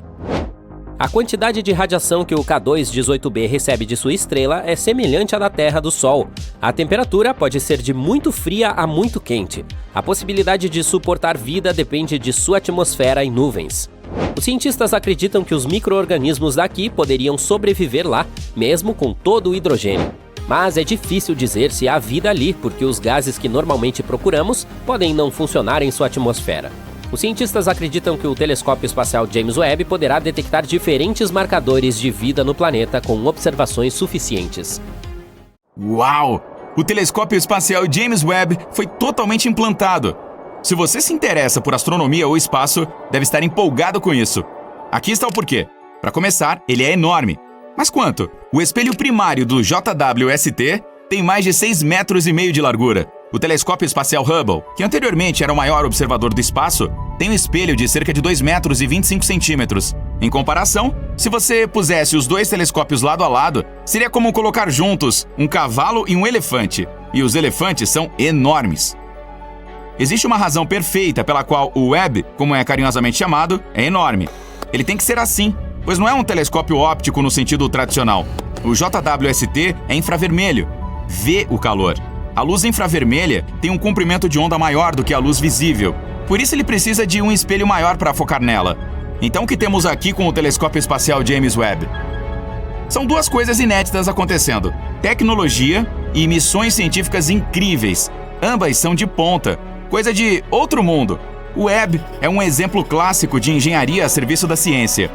A quantidade de radiação que o K2-18b recebe de sua estrela é semelhante à da Terra do Sol. A temperatura pode ser de muito fria a muito quente. A possibilidade de suportar vida depende de sua atmosfera e nuvens. Os cientistas acreditam que os micro-organismos daqui poderiam sobreviver lá, mesmo com todo o hidrogênio. Mas é difícil dizer se há vida ali, porque os gases que normalmente procuramos podem não funcionar em sua atmosfera. Os cientistas acreditam que o telescópio espacial James Webb poderá detectar diferentes marcadores de vida no planeta com observações suficientes. Uau! O telescópio espacial James Webb foi totalmente implantado. Se você se interessa por astronomia ou espaço, deve estar empolgado com isso. Aqui está o porquê. Para começar, ele é enorme. Mas quanto? O espelho primário do JWST tem mais de 6,5 metros de largura. O telescópio espacial Hubble, que anteriormente era o maior observador do espaço, tem um espelho de cerca de 2,25 metros. Em comparação, se você pusesse os dois telescópios lado a lado, seria como colocar juntos um cavalo e um elefante. E os elefantes são enormes. Existe uma razão perfeita pela qual o Webb, como é carinhosamente chamado, é enorme. Ele tem que ser assim, pois não é um telescópio óptico no sentido tradicional. O JWST é infravermelho, vê o calor. A luz infravermelha tem um comprimento de onda maior do que a luz visível, por isso ele precisa de um espelho maior para focar nela. Então o que temos aqui com o telescópio espacial James Webb? São duas coisas inéditas acontecendo: tecnologia e missões científicas incríveis. Ambas são de ponta, coisa de outro mundo. O Webb é um exemplo clássico de engenharia a serviço da ciência.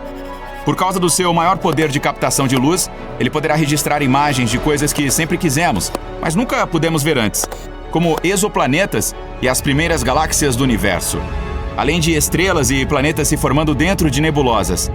Por causa do seu maior poder de captação de luz, ele poderá registrar imagens de coisas que sempre quisemos, mas nunca pudemos ver antes, como exoplanetas e as primeiras galáxias do universo, além de estrelas e planetas se formando dentro de nebulosas.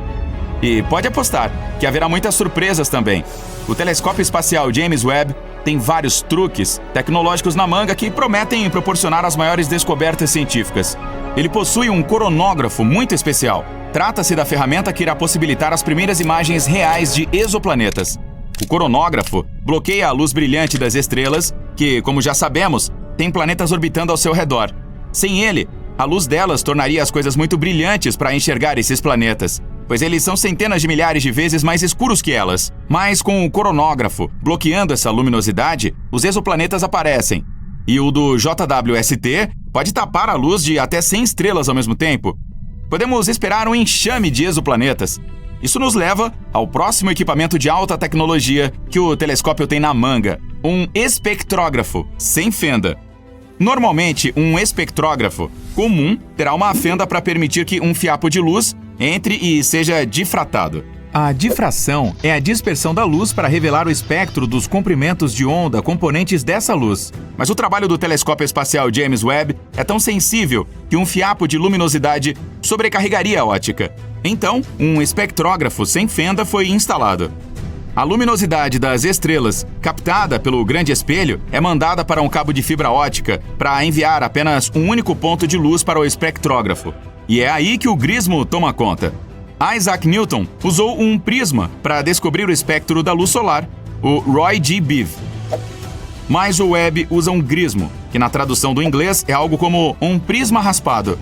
E pode apostar que haverá muitas surpresas também. O telescópio espacial James Webb tem vários truques tecnológicos na manga que prometem proporcionar as maiores descobertas científicas. Ele possui um coronógrafo muito especial. Trata-se da ferramenta que irá possibilitar as primeiras imagens reais de exoplanetas. O coronógrafo bloqueia a luz brilhante das estrelas, que, como já sabemos, tem planetas orbitando ao seu redor. Sem ele, a luz delas tornaria as coisas muito brilhantes para enxergar esses planetas, pois eles são centenas de milhares de vezes mais escuros que elas. Mas com o coronógrafo bloqueando essa luminosidade, os exoplanetas aparecem. E o do JWST pode tapar a luz de até 100 estrelas ao mesmo tempo. Podemos esperar um enxame de exoplanetas. Isso nos leva ao próximo equipamento de alta tecnologia que o telescópio tem na manga: um espectrógrafo sem fenda. Normalmente, um espectrógrafo comum terá uma fenda para permitir que um fiapo de luz entre e seja difratado. A difração é a dispersão da luz para revelar o espectro dos comprimentos de onda componentes dessa luz. Mas o trabalho do telescópio espacial James Webb é tão sensível que um fiapo de luminosidade sobrecarregaria a ótica. Então, um espectrógrafo sem fenda foi instalado. A luminosidade das estrelas, captada pelo grande espelho, é mandada para um cabo de fibra óptica para enviar apenas um único ponto de luz para o espectrógrafo. E é aí que o grismo toma conta. Isaac Newton usou um prisma para descobrir o espectro da luz solar, o Roy G. Biv. Mas o Webb usa um grismo, que na tradução do inglês é algo como um prisma raspado.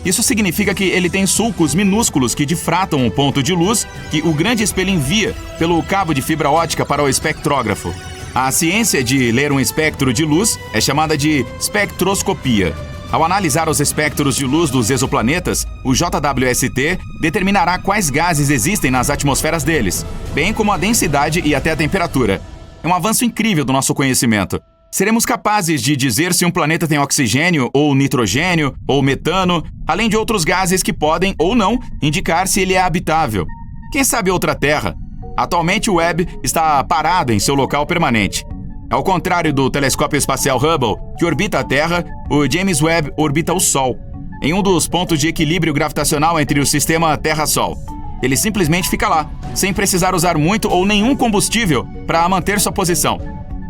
Isso significa que ele tem sulcos minúsculos que difratam o ponto de luz que o grande espelho envia pelo cabo de fibra óptica para o espectrógrafo. A ciência de ler um espectro de luz é chamada de espectroscopia. Ao analisar os espectros de luz dos exoplanetas, o JWST determinará quais gases existem nas atmosferas deles, bem como a densidade e até a temperatura. É um avanço incrível do nosso conhecimento. Seremos capazes de dizer se um planeta tem oxigênio, ou nitrogênio, ou metano, além de outros gases que podem, ou não, indicar se ele é habitável. Quem sabe outra Terra? Atualmente o Webb está parado em seu local permanente. Ao contrário do telescópio espacial Hubble, que orbita a Terra, o James Webb orbita o Sol, em um dos pontos de equilíbrio gravitacional entre o sistema Terra-Sol. Ele simplesmente fica lá, sem precisar usar muito ou nenhum combustível para manter sua posição.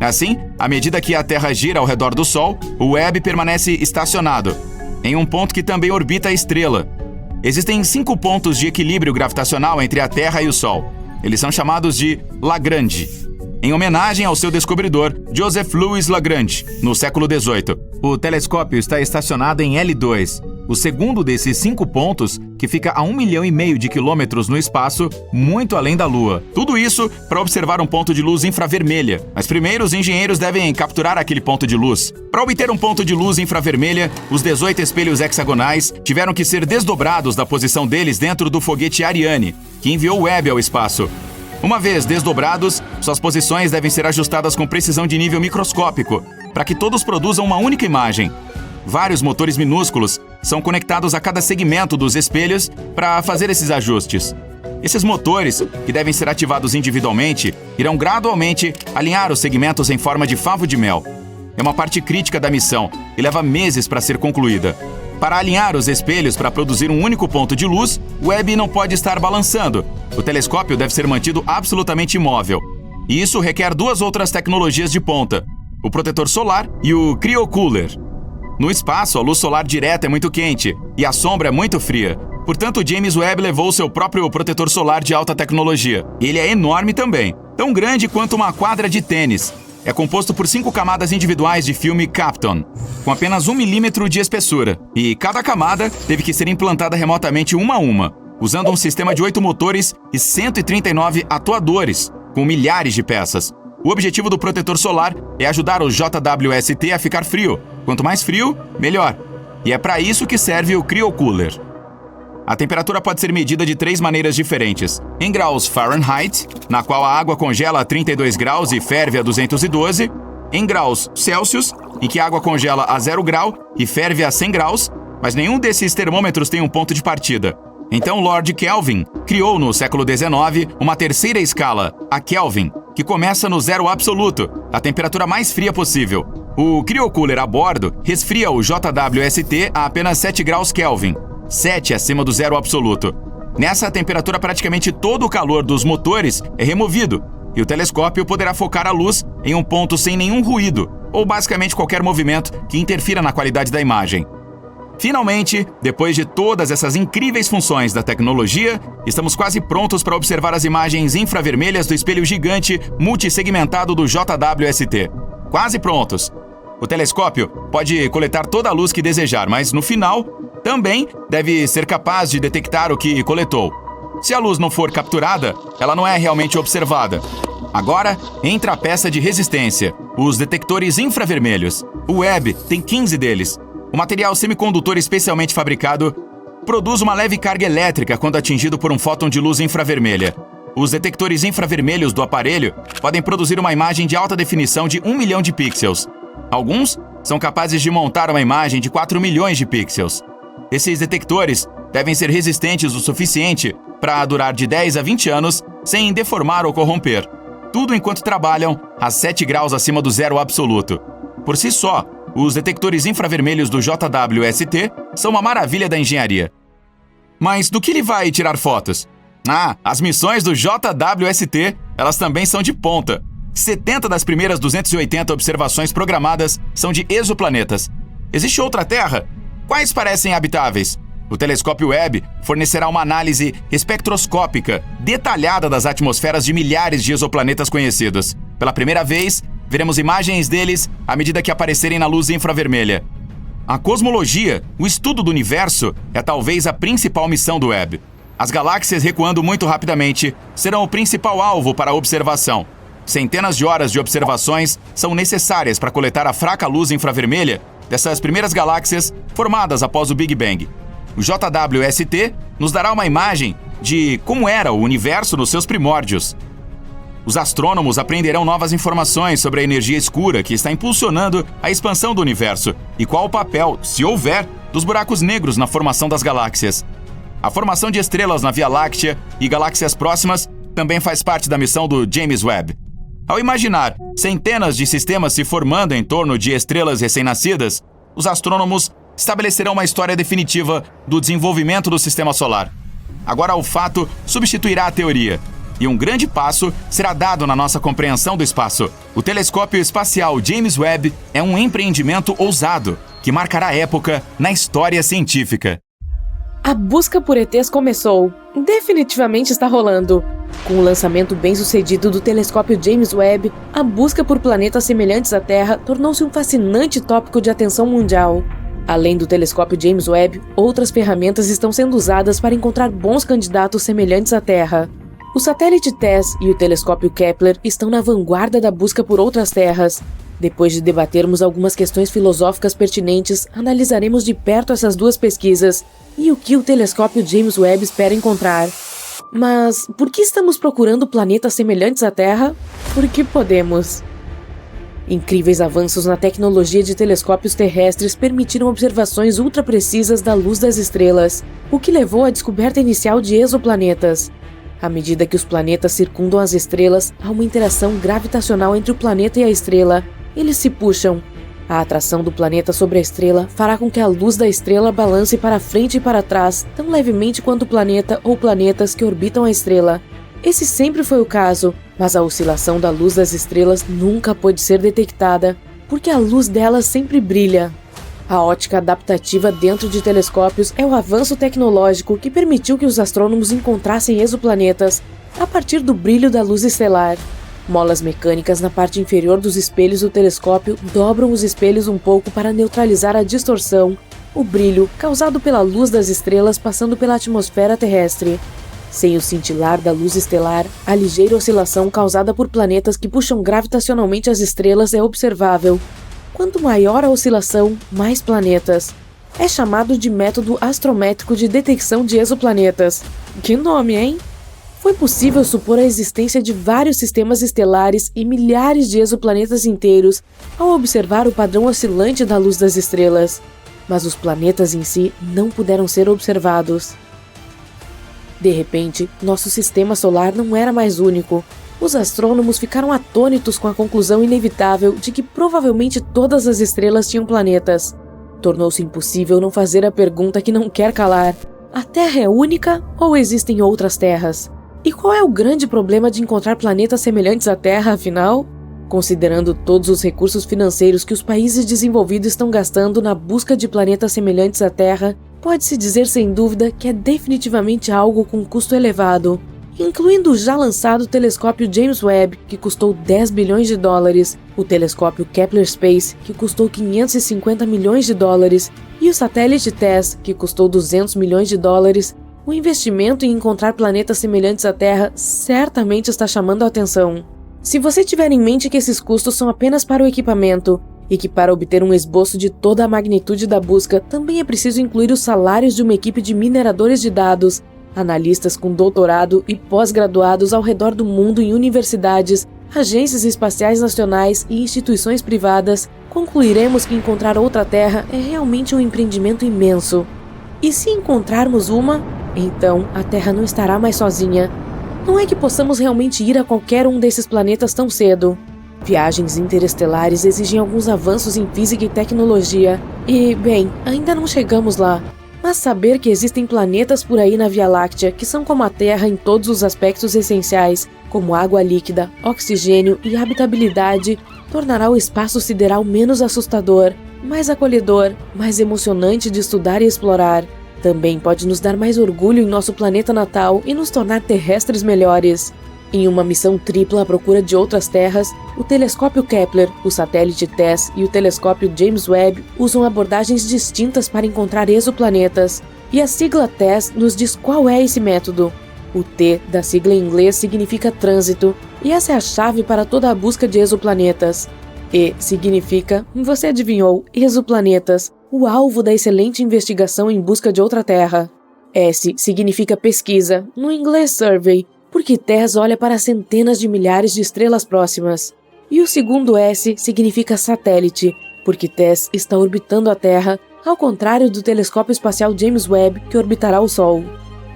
Assim, à medida que a Terra gira ao redor do Sol, o Webb permanece estacionado, em um ponto que também orbita a estrela. Existem 5 pontos de equilíbrio gravitacional entre a Terra e o Sol. Eles são chamados de Lagrange, em homenagem ao seu descobridor, Joseph Louis Lagrange, no século XVIII. O telescópio está estacionado em L2, o segundo desses 5 pontos, que fica a 1,5 milhão de quilômetros no espaço, muito além da Lua. Tudo isso para observar um ponto de luz infravermelha. Mas primeiro, os engenheiros devem capturar aquele ponto de luz. Para obter um ponto de luz infravermelha, os 18 espelhos hexagonais tiveram que ser desdobrados da posição deles dentro do foguete Ariane, que enviou o Webb ao espaço. Uma vez desdobrados, suas posições devem ser ajustadas com precisão de nível microscópico, para que todos produzam uma única imagem. Vários motores minúsculos são conectados a cada segmento dos espelhos para fazer esses ajustes. Esses motores, que devem ser ativados individualmente, irão gradualmente alinhar os segmentos em forma de favo de mel. É uma parte crítica da missão e leva meses para ser concluída. Para alinhar os espelhos para produzir um único ponto de luz, o Webb não pode estar balançando. O telescópio deve ser mantido absolutamente imóvel. E isso requer 2 outras tecnologias de ponta: o protetor solar e o cryocooler. No espaço, a luz solar direta é muito quente e a sombra é muito fria. Portanto, o James Webb levou seu próprio protetor solar de alta tecnologia. Ele é enorme também, tão grande quanto uma quadra de tênis. É composto por 5 camadas individuais de filme Kapton, com apenas 1 milímetro de espessura. E cada camada teve que ser implantada remotamente uma a uma, usando um sistema de 8 motores e 139 atuadores, com milhares de peças. O objetivo do protetor solar é ajudar o JWST a ficar frio. Quanto mais frio, melhor. E é para isso que serve o cryocooler. A temperatura pode ser medida de 3 maneiras diferentes. Em graus Fahrenheit, na qual a água congela a 32 graus e ferve a 212. Em graus Celsius, em que a água congela a 0 grau e ferve a 100 graus. Mas nenhum desses termômetros tem um ponto de partida. Então Lord Kelvin criou no século XIX uma terceira escala, a Kelvin, que começa no zero absoluto, a temperatura mais fria possível. O cryocooler a bordo resfria o JWST a apenas 7 graus Kelvin, 7 acima do zero absoluto. Nessa temperatura, praticamente todo o calor dos motores é removido e o telescópio poderá focar a luz em um ponto sem nenhum ruído, ou basicamente qualquer movimento que interfira na qualidade da imagem. Finalmente, depois de todas essas incríveis funções da tecnologia, estamos quase prontos para observar as imagens infravermelhas do espelho gigante multissegmentado do JWST. Quase prontos. O telescópio pode coletar toda a luz que desejar, mas no final, também deve ser capaz de detectar o que coletou. Se a luz não for capturada, ela não é realmente observada. Agora, entra a peça de resistência, os detectores infravermelhos. O Webb tem 15 deles. O material semicondutor especialmente fabricado produz uma leve carga elétrica quando atingido por um fóton de luz infravermelha. Os detectores infravermelhos do aparelho podem produzir uma imagem de alta definição de 1 milhão de pixels. Alguns são capazes de montar uma imagem de 4 milhões de pixels. Esses detectores devem ser resistentes o suficiente para durar de 10 a 20 anos sem deformar ou corromper. Tudo enquanto trabalham a 7 graus acima do zero absoluto. Por si só, os detectores infravermelhos do JWST são uma maravilha da engenharia. Mas do que ele vai tirar fotos? As missões do JWST, elas também são de ponta. 70 das primeiras 280 observações programadas são de exoplanetas. Existe outra Terra? Quais parecem habitáveis? O telescópio Webb fornecerá uma análise espectroscópica detalhada das atmosferas de milhares de exoplanetas conhecidos. Pela primeira vez, veremos imagens deles à medida que aparecerem na luz infravermelha. A cosmologia, o estudo do universo, é talvez a principal missão do Webb. As galáxias recuando muito rapidamente serão o principal alvo para a observação. Centenas de horas de observações são necessárias para coletar a fraca luz infravermelha dessas primeiras galáxias formadas após o Big Bang. O JWST nos dará uma imagem de como era o universo nos seus primórdios. Os astrônomos aprenderão novas informações sobre a energia escura que está impulsionando a expansão do universo e qual o papel, se houver, dos buracos negros na formação das galáxias. A formação de estrelas na Via Láctea e galáxias próximas também faz parte da missão do James Webb. Ao imaginar centenas de sistemas se formando em torno de estrelas recém-nascidas, os astrônomos estabelecerão uma história definitiva do desenvolvimento do sistema solar. Agora o fato substituirá a teoria, e um grande passo será dado na nossa compreensão do espaço. O telescópio espacial James Webb é um empreendimento ousado que marcará época na história científica. A busca por ETs começou. Definitivamente está rolando. Com o lançamento bem-sucedido do telescópio James Webb, a busca por planetas semelhantes à Terra tornou-se um fascinante tópico de atenção mundial. Além do telescópio James Webb, outras ferramentas estão sendo usadas para encontrar bons candidatos semelhantes à Terra. O satélite TESS e o telescópio Kepler estão na vanguarda da busca por outras terras. Depois de debatermos algumas questões filosóficas pertinentes, analisaremos de perto essas duas pesquisas e o que o telescópio James Webb espera encontrar. Mas por que estamos procurando planetas semelhantes à Terra? Porque podemos. Incríveis avanços na tecnologia de telescópios terrestres permitiram observações ultra-precisas da luz das estrelas, o que levou à descoberta inicial de exoplanetas. À medida que os planetas circundam as estrelas, há uma interação gravitacional entre o planeta e a estrela. Eles se puxam. A atração do planeta sobre a estrela fará com que a luz da estrela balance para frente e para trás, tão levemente quanto o planeta ou planetas que orbitam a estrela. Esse sempre foi o caso, mas a oscilação da luz das estrelas nunca pôde ser detectada, porque a luz delas sempre brilha. A ótica adaptativa dentro de telescópios é o avanço tecnológico que permitiu que os astrônomos encontrassem exoplanetas a partir do brilho da luz estelar. Molas mecânicas na parte inferior dos espelhos do telescópio dobram os espelhos um pouco para neutralizar a distorção, o brilho causado pela luz das estrelas passando pela atmosfera terrestre. Sem o cintilar da luz estelar, a ligeira oscilação causada por planetas que puxam gravitacionalmente as estrelas é observável. Quanto maior a oscilação, mais planetas. É chamado de método astrométrico de detecção de exoplanetas. Que nome, hein? Foi possível supor a existência de vários sistemas estelares e milhares de exoplanetas inteiros ao observar o padrão oscilante da luz das estrelas. Mas os planetas em si não puderam ser observados. De repente, nosso sistema solar não era mais único. Os astrônomos ficaram atônitos com a conclusão inevitável de que provavelmente todas as estrelas tinham planetas. Tornou-se impossível não fazer a pergunta que não quer calar: a Terra é única ou existem outras terras? E qual é o grande problema de encontrar planetas semelhantes à Terra, afinal? Considerando todos os recursos financeiros que os países desenvolvidos estão gastando na busca de planetas semelhantes à Terra, pode-se dizer sem dúvida que é definitivamente algo com custo elevado, incluindo o já lançado telescópio James Webb, que custou 10 bilhões de dólares, o telescópio Kepler Space, que custou 550 milhões de dólares, e o satélite TESS, que custou 200 milhões de dólares. O investimento em encontrar planetas semelhantes à Terra certamente está chamando a atenção. Se você tiver em mente que esses custos são apenas para o equipamento, e que para obter um esboço de toda a magnitude da busca também é preciso incluir os salários de uma equipe de mineradores de dados, analistas com doutorado e pós-graduados ao redor do mundo em universidades, agências espaciais nacionais e instituições privadas, concluiremos que encontrar outra Terra é realmente um empreendimento imenso. E se encontrarmos uma, então a Terra não estará mais sozinha. Não é que possamos realmente ir a qualquer um desses planetas tão cedo. Viagens interestelares exigem alguns avanços em física e tecnologia, e, bem, ainda não chegamos lá. Mas saber que existem planetas por aí na Via Láctea que são como a Terra em todos os aspectos essenciais, como água líquida, oxigênio e habitabilidade, tornará o espaço sideral menos assustador, mais acolhedor, mais emocionante de estudar e explorar. Também pode nos dar mais orgulho em nosso planeta natal e nos tornar terrestres melhores. Em uma missão tripla à procura de outras terras, o telescópio Kepler, o satélite TESS e o telescópio James Webb usam abordagens distintas para encontrar exoplanetas. E a sigla TESS nos diz qual é esse método. O T da sigla em inglês significa trânsito, e essa é a chave para toda a busca de exoplanetas. E significa, você adivinhou, exoplanetas, o alvo da excelente investigação em busca de outra Terra. S significa pesquisa, no inglês survey, porque TESS olha para centenas de milhares de estrelas próximas. E o segundo S significa satélite, porque TESS está orbitando a Terra, ao contrário do telescópio espacial James Webb, que orbitará o Sol.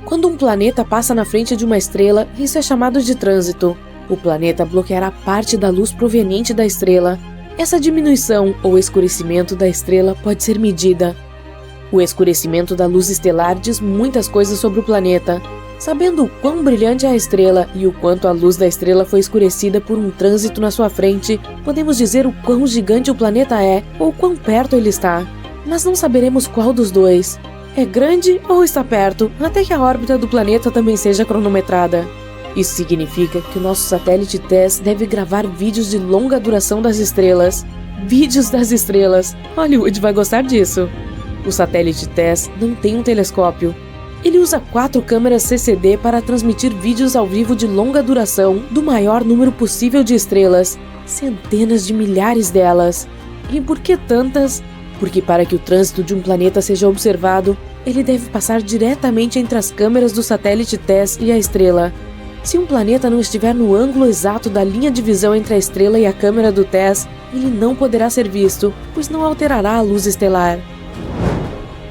Quando um planeta passa na frente de uma estrela, isso é chamado de trânsito. O planeta bloqueará parte da luz proveniente da estrela. Essa diminuição ou escurecimento da estrela pode ser medida. O escurecimento da luz estelar diz muitas coisas sobre o planeta. Sabendo o quão brilhante é a estrela e o quanto a luz da estrela foi escurecida por um trânsito na sua frente, podemos dizer o quão gigante o planeta é ou quão perto ele está. Mas não saberemos qual dos dois. É grande ou está perto, até que a órbita do planeta também seja cronometrada. Isso significa que o nosso satélite TESS deve gravar vídeos de longa duração das estrelas. Vídeos das estrelas! Hollywood vai gostar disso. O satélite TESS não tem um telescópio. Ele usa 4 câmeras CCD para transmitir vídeos ao vivo de longa duração do maior número possível de estrelas, centenas de milhares delas. E por que tantas? Porque para que o trânsito de um planeta seja observado, ele deve passar diretamente entre as câmeras do satélite TESS e a estrela. Se um planeta não estiver no ângulo exato da linha de visão entre a estrela e a câmera do TESS, ele não poderá ser visto, pois não alterará a luz estelar.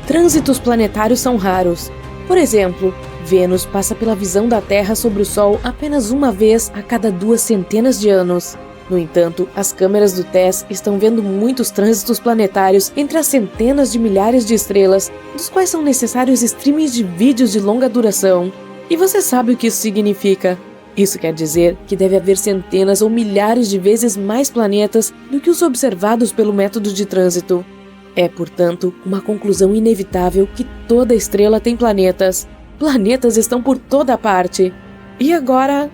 Trânsitos planetários são raros. Por exemplo, Vênus passa pela visão da Terra sobre o Sol apenas uma vez a cada 2 centenas de anos. No entanto, as câmeras do TESS estão vendo muitos trânsitos planetários entre as centenas de milhares de estrelas, dos quais são necessários streamings de vídeos de longa duração. E você sabe o que isso significa? Isso quer dizer que deve haver centenas ou milhares de vezes mais planetas do que os observados pelo método de trânsito. É, portanto, uma conclusão inevitável que toda estrela tem planetas. Planetas estão por toda parte. E agora,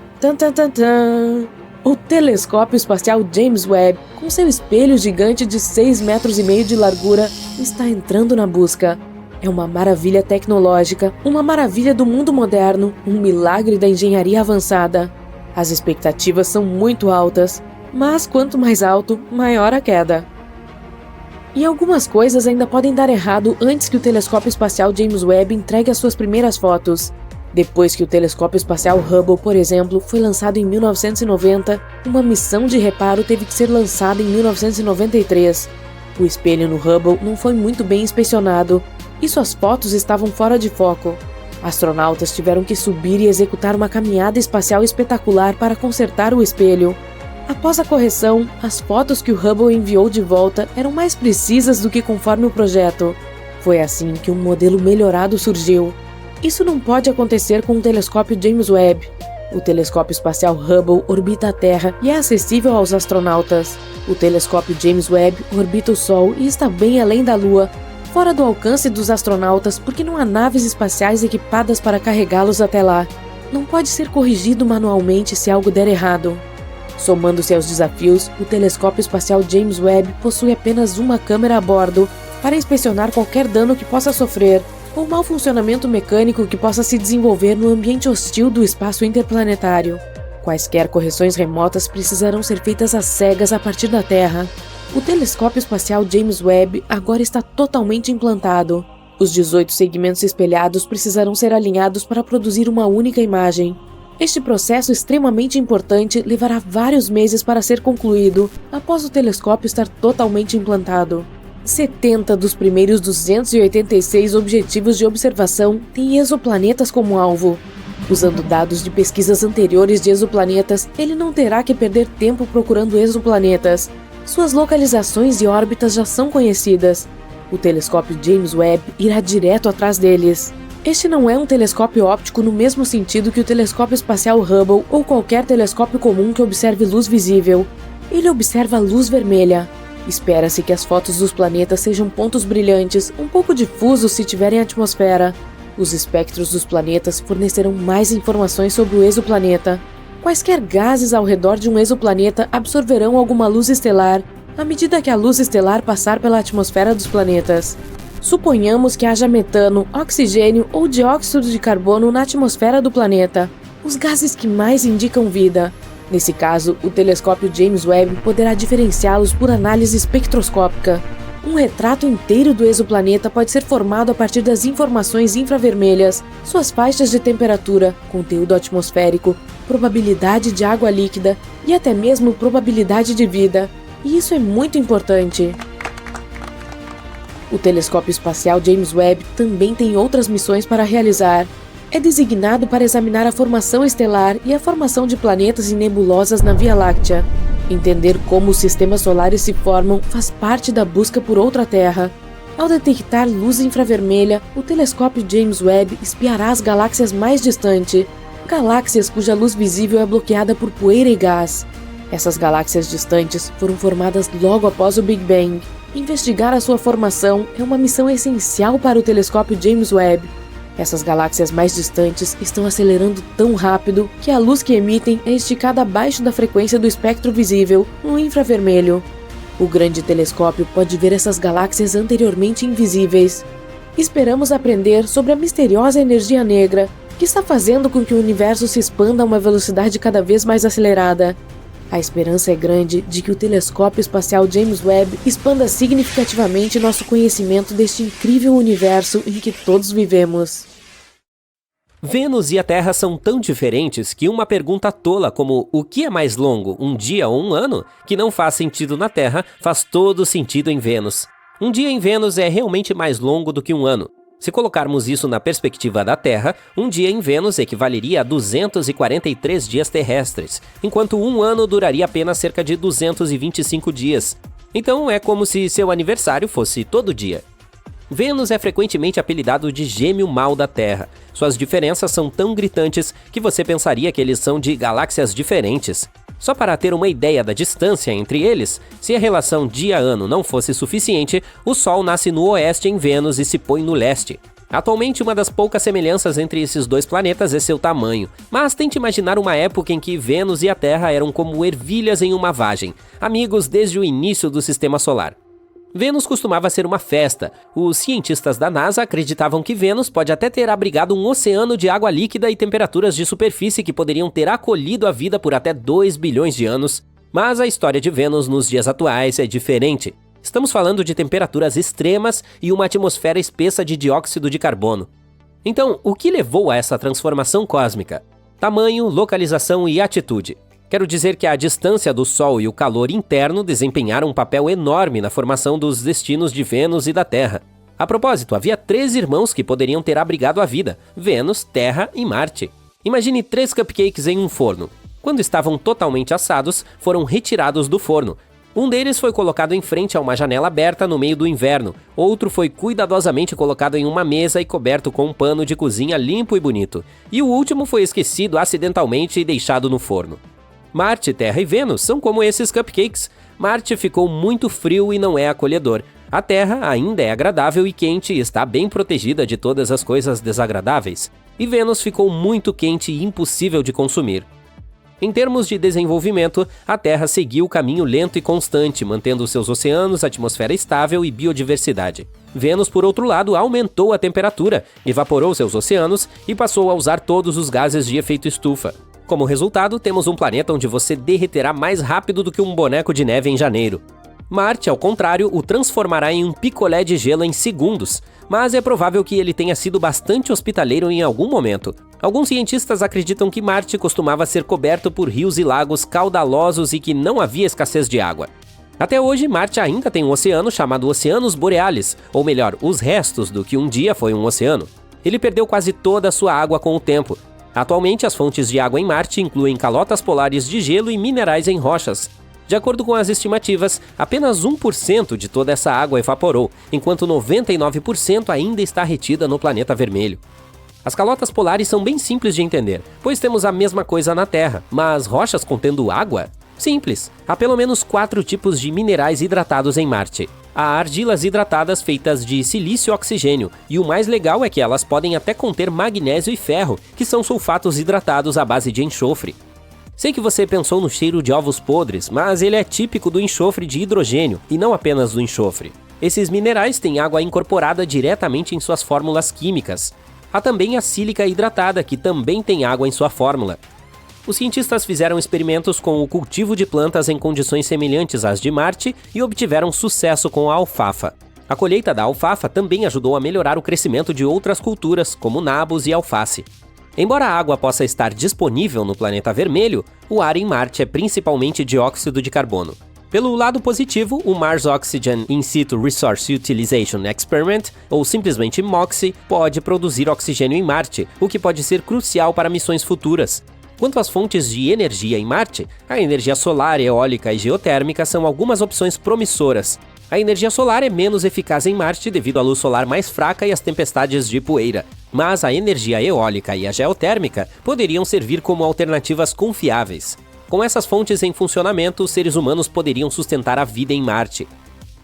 o telescópio espacial James Webb, com seu espelho gigante de 6,5 metros de largura, está entrando na busca. É uma maravilha tecnológica, uma maravilha do mundo moderno, um milagre da engenharia avançada. As expectativas são muito altas, mas quanto mais alto, maior a queda. E algumas coisas ainda podem dar errado antes que o telescópio espacial James Webb entregue as suas primeiras fotos. Depois que o telescópio espacial Hubble, por exemplo, foi lançado em 1990, uma missão de reparo teve que ser lançada em 1993. O espelho no Hubble não foi muito bem inspecionado, e suas fotos estavam fora de foco. Astronautas tiveram que subir e executar uma caminhada espacial espetacular para consertar o espelho. Após a correção, as fotos que o Hubble enviou de volta eram mais precisas do que conforme o projeto. Foi assim que um modelo melhorado surgiu. Isso não pode acontecer com o telescópio James Webb. O telescópio espacial Hubble orbita a Terra e é acessível aos astronautas. O telescópio James Webb orbita o Sol e está bem além da Lua, fora do alcance dos astronautas porque não há naves espaciais equipadas para carregá-los até lá. Não pode ser corrigido manualmente se algo der errado. Somando-se aos desafios, o telescópio espacial James Webb possui apenas uma câmera a bordo para inspecionar qualquer dano que possa sofrer ou mau funcionamento mecânico que possa se desenvolver no ambiente hostil do espaço interplanetário. Quaisquer correções remotas precisarão ser feitas às cegas a partir da Terra. O telescópio espacial James Webb agora está totalmente implantado. Os 18 segmentos espelhados precisarão ser alinhados para produzir uma única imagem. Este processo extremamente importante levará vários meses para ser concluído após o telescópio estar totalmente implantado. 70 dos primeiros 286 objetivos de observação têm exoplanetas como alvo. Usando dados de pesquisas anteriores de exoplanetas, ele não terá que perder tempo procurando exoplanetas. Suas localizações e órbitas já são conhecidas. O telescópio James Webb irá direto atrás deles. Este não é um telescópio óptico no mesmo sentido que o telescópio espacial Hubble ou qualquer telescópio comum que observe luz visível. Ele observa luz vermelha. Espera-se que as fotos dos planetas sejam pontos brilhantes, um pouco difusos se tiverem atmosfera. Os espectros dos planetas fornecerão mais informações sobre o exoplaneta. Quaisquer gases ao redor de um exoplaneta absorverão alguma luz estelar à medida que a luz estelar passar pela atmosfera dos planetas. Suponhamos que haja metano, oxigênio ou dióxido de carbono na atmosfera do planeta, os gases que mais indicam vida. Nesse caso, o telescópio James Webb poderá diferenciá-los por análise espectroscópica. Um retrato inteiro do exoplaneta pode ser formado a partir das informações infravermelhas, suas faixas de temperatura, conteúdo atmosférico, probabilidade de água líquida e até mesmo probabilidade de vida. E isso é muito importante. O telescópio espacial James Webb também tem outras missões para realizar. é designado para examinar a formação estelar e a formação de planetas e nebulosas na Via Láctea. Entender como os sistemas solares se formam faz parte da busca por outra Terra. Ao detectar luz infravermelha, o telescópio James Webb espiará as galáxias mais distantes, galáxias cuja luz visível é bloqueada por poeira e gás. Essas galáxias distantes foram formadas logo após o Big Bang. Investigar a sua formação é uma missão essencial para o telescópio James Webb. Essas galáxias mais distantes estão acelerando tão rápido que a luz que emitem é esticada abaixo da frequência do espectro visível, no infravermelho. O grande telescópio pode ver essas galáxias anteriormente invisíveis. Esperamos aprender sobre a misteriosa energia negra, que está fazendo com que o universo se expanda a uma velocidade cada vez mais acelerada. A esperança é grande de que o telescópio espacial James Webb expanda significativamente nosso conhecimento deste incrível universo em que todos vivemos. Vênus e a Terra são tão diferentes que uma pergunta tola como o que é mais longo, um dia ou um ano, que não faz sentido na Terra, faz todo sentido em Vênus. Um dia em Vênus é realmente mais longo do que um ano. Se colocarmos isso na perspectiva da Terra, um dia em Vênus equivaleria a 243 dias terrestres, enquanto um ano duraria apenas cerca de 225 dias. Então é como se seu aniversário fosse todo dia. Vênus é frequentemente apelidado de gêmeo mau da Terra. Suas diferenças são tão gritantes que você pensaria que eles são de galáxias diferentes. Só para ter uma ideia da distância entre eles, se a relação dia-ano não fosse suficiente, o Sol nasce no oeste em Vênus e se põe no leste. Atualmente, uma das poucas semelhanças entre esses dois planetas é seu tamanho, mas tente imaginar uma época em que Vênus e a Terra eram como ervilhas em uma vagem, amigos desde o início do Sistema Solar. Vênus costumava ser uma festa. Os cientistas da NASA acreditavam que Vênus pode até ter abrigado um oceano de água líquida e temperaturas de superfície que poderiam ter acolhido a vida por até 2 bilhões de anos. Mas a história de Vênus nos dias atuais é diferente. Estamos falando de temperaturas extremas e uma atmosfera espessa de dióxido de carbono. Então, o que levou a essa transformação cósmica? Tamanho, localização e atitude. Quero dizer que a distância do Sol e o calor interno desempenharam um papel enorme na formação dos destinos de Vênus e da Terra. A propósito, havia 3 irmãos que poderiam ter abrigado a vida: Vênus, Terra e Marte. Imagine 3 cupcakes em um forno. Quando estavam totalmente assados, foram retirados do forno. Um deles foi colocado em frente a uma janela aberta no meio do inverno, outro foi cuidadosamente colocado em uma mesa e coberto com um pano de cozinha limpo e bonito, e o último foi esquecido acidentalmente e deixado no forno. Marte, Terra e Vênus são como esses cupcakes. Marte ficou muito frio e não é acolhedor. A Terra ainda é agradável e quente e está bem protegida de todas as coisas desagradáveis. E Vênus ficou muito quente e impossível de consumir. Em termos de desenvolvimento, a Terra seguiu o caminho lento e constante, mantendo seus oceanos, atmosfera estável e biodiversidade. Vênus, por outro lado, aumentou a temperatura, evaporou seus oceanos e passou a usar todos os gases de efeito estufa. Como resultado, temos um planeta onde você derreterá mais rápido do que um boneco de neve em janeiro. Marte, ao contrário, o transformará em um picolé de gelo em segundos, mas é provável que ele tenha sido bastante hospitaleiro em algum momento. Alguns cientistas acreditam que Marte costumava ser coberto por rios e lagos caudalosos e que não havia escassez de água. Até hoje, Marte ainda tem um oceano chamado Oceanus Borealis, ou melhor, os restos do que um dia foi um oceano. Ele perdeu quase toda a sua água com o tempo. Atualmente, as fontes de água em Marte incluem calotas polares de gelo e minerais em rochas. De acordo com as estimativas, apenas 1% de toda essa água evaporou, enquanto 99% ainda está retida no planeta vermelho. As calotas polares são bem simples de entender, pois temos a mesma coisa na Terra, mas rochas contendo água? Simples. Há pelo menos 4 tipos de minerais hidratados em Marte. Há argilas hidratadas feitas de silício e oxigênio, e o mais legal é que elas podem até conter magnésio e ferro, que são sulfatos hidratados à base de enxofre. Sei que você pensou no cheiro de ovos podres, mas ele é típico do enxofre de hidrogênio, e não apenas do enxofre. Esses minerais têm água incorporada diretamente em suas fórmulas químicas. Há também a sílica hidratada, que também tem água em sua fórmula. Os cientistas fizeram experimentos com o cultivo de plantas em condições semelhantes às de Marte e obtiveram sucesso com a alfafa. A colheita da alfafa também ajudou a melhorar o crescimento de outras culturas, como nabos e alface. Embora a água possa estar disponível no planeta vermelho, o ar em Marte é principalmente dióxido de carbono. Pelo lado positivo, o Mars Oxygen In Situ Resource Utilization Experiment, ou simplesmente MOXIE, pode produzir oxigênio em Marte, o que pode ser crucial para missões futuras. Quanto às fontes de energia em Marte, a energia solar, eólica e geotérmica são algumas opções promissoras. A energia solar é menos eficaz em Marte devido à luz solar mais fraca e às tempestades de poeira, mas a energia eólica e a geotérmica poderiam servir como alternativas confiáveis. Com essas fontes em funcionamento, os seres humanos poderiam sustentar a vida em Marte.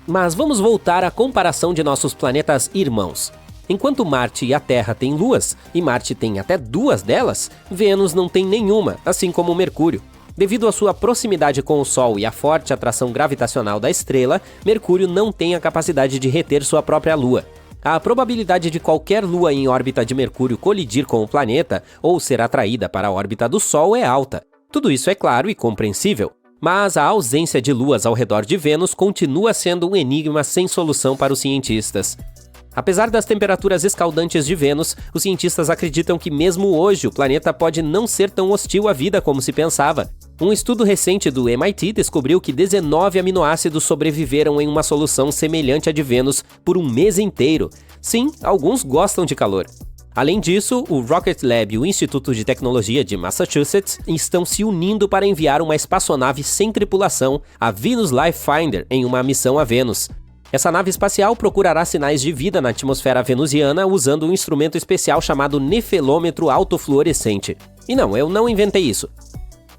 Mas vamos voltar à comparação de nossos planetas irmãos. Enquanto Marte e a Terra têm luas, e Marte tem até 2 delas, Vênus não tem nenhuma, assim como Mercúrio. Devido à sua proximidade com o Sol e à forte atração gravitacional da estrela, Mercúrio não tem a capacidade de reter sua própria lua. A probabilidade de qualquer lua em órbita de Mercúrio colidir com o planeta ou ser atraída para a órbita do Sol é alta. Tudo isso é claro e compreensível, mas a ausência de luas ao redor de Vênus continua sendo um enigma sem solução para os cientistas. Apesar das temperaturas escaldantes de Vênus, os cientistas acreditam que mesmo hoje o planeta pode não ser tão hostil à vida como se pensava. Um estudo recente do MIT descobriu que 19 aminoácidos sobreviveram em uma solução semelhante à de Vênus por um mês inteiro. Sim, alguns gostam de calor. Além disso, o Rocket Lab e o Instituto de Tecnologia de Massachusetts estão se unindo para enviar uma espaçonave sem tripulação, a Venus Life Finder, em uma missão a Vênus. Essa nave espacial procurará sinais de vida na atmosfera venusiana usando um instrumento especial chamado nefelômetro autofluorescente. E não, eu não inventei isso.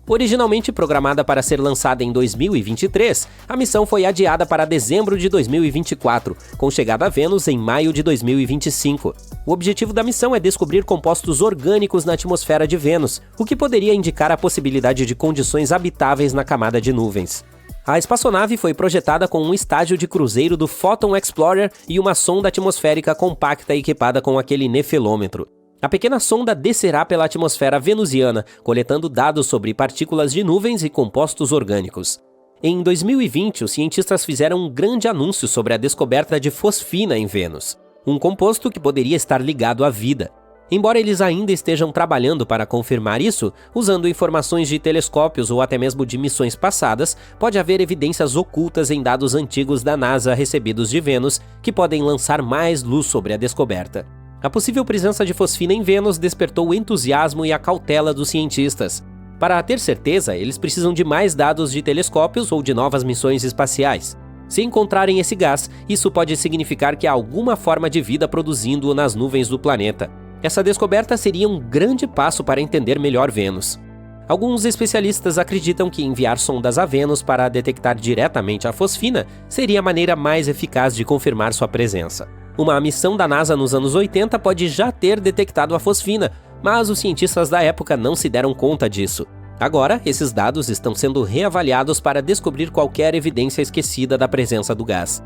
Originalmente programada para ser lançada em 2023, a missão foi adiada para dezembro de 2024, com chegada a Vênus em maio de 2025. O objetivo da missão é descobrir compostos orgânicos na atmosfera de Vênus, o que poderia indicar a possibilidade de condições habitáveis na camada de nuvens. A espaçonave foi projetada com um estágio de cruzeiro do Photon Explorer e uma sonda atmosférica compacta equipada com aquele nefelômetro. A pequena sonda descerá pela atmosfera venusiana, coletando dados sobre partículas de nuvens e compostos orgânicos. Em 2020, os cientistas fizeram um grande anúncio sobre a descoberta de fosfina em Vênus, um composto que poderia estar ligado à vida. Embora eles ainda estejam trabalhando para confirmar isso, usando informações de telescópios ou até mesmo de missões passadas, pode haver evidências ocultas em dados antigos da NASA recebidos de Vênus que podem lançar mais luz sobre a descoberta. A possível presença de fosfina em Vênus despertou o entusiasmo e a cautela dos cientistas. Para ter certeza, eles precisam de mais dados de telescópios ou de novas missões espaciais. Se encontrarem esse gás, isso pode significar que há alguma forma de vida produzindo-o nas nuvens do planeta. Essa descoberta seria um grande passo para entender melhor Vênus. Alguns especialistas acreditam que enviar sondas a Vênus para detectar diretamente a fosfina seria a maneira mais eficaz de confirmar sua presença. Uma missão da NASA nos anos 80 pode já ter detectado a fosfina, mas os cientistas da época não se deram conta disso. Agora, esses dados estão sendo reavaliados para descobrir qualquer evidência esquecida da presença do gás.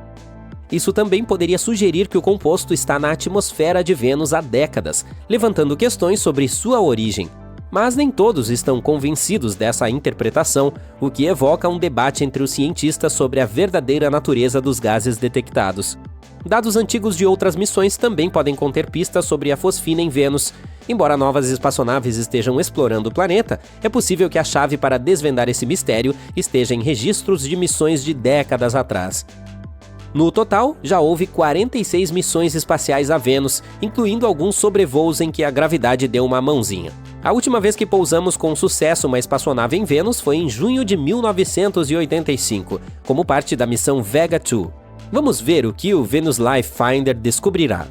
Isso também poderia sugerir que o composto está na atmosfera de Vênus há décadas, levantando questões sobre sua origem. Mas nem todos estão convencidos dessa interpretação, o que evoca um debate entre os cientistas sobre a verdadeira natureza dos gases detectados. Dados antigos de outras missões também podem conter pistas sobre a fosfina em Vênus. Embora novas espaçonaves estejam explorando o planeta, é possível que a chave para desvendar esse mistério esteja em registros de missões de décadas atrás. No total, já houve 46 missões espaciais a Vênus, incluindo alguns sobrevoos em que a gravidade deu uma mãozinha. A última vez que pousamos com sucesso uma espaçonave em Vênus foi em junho de 1985, como parte da missão Vega 2. Vamos ver o que o Venus Life Finder descobrirá.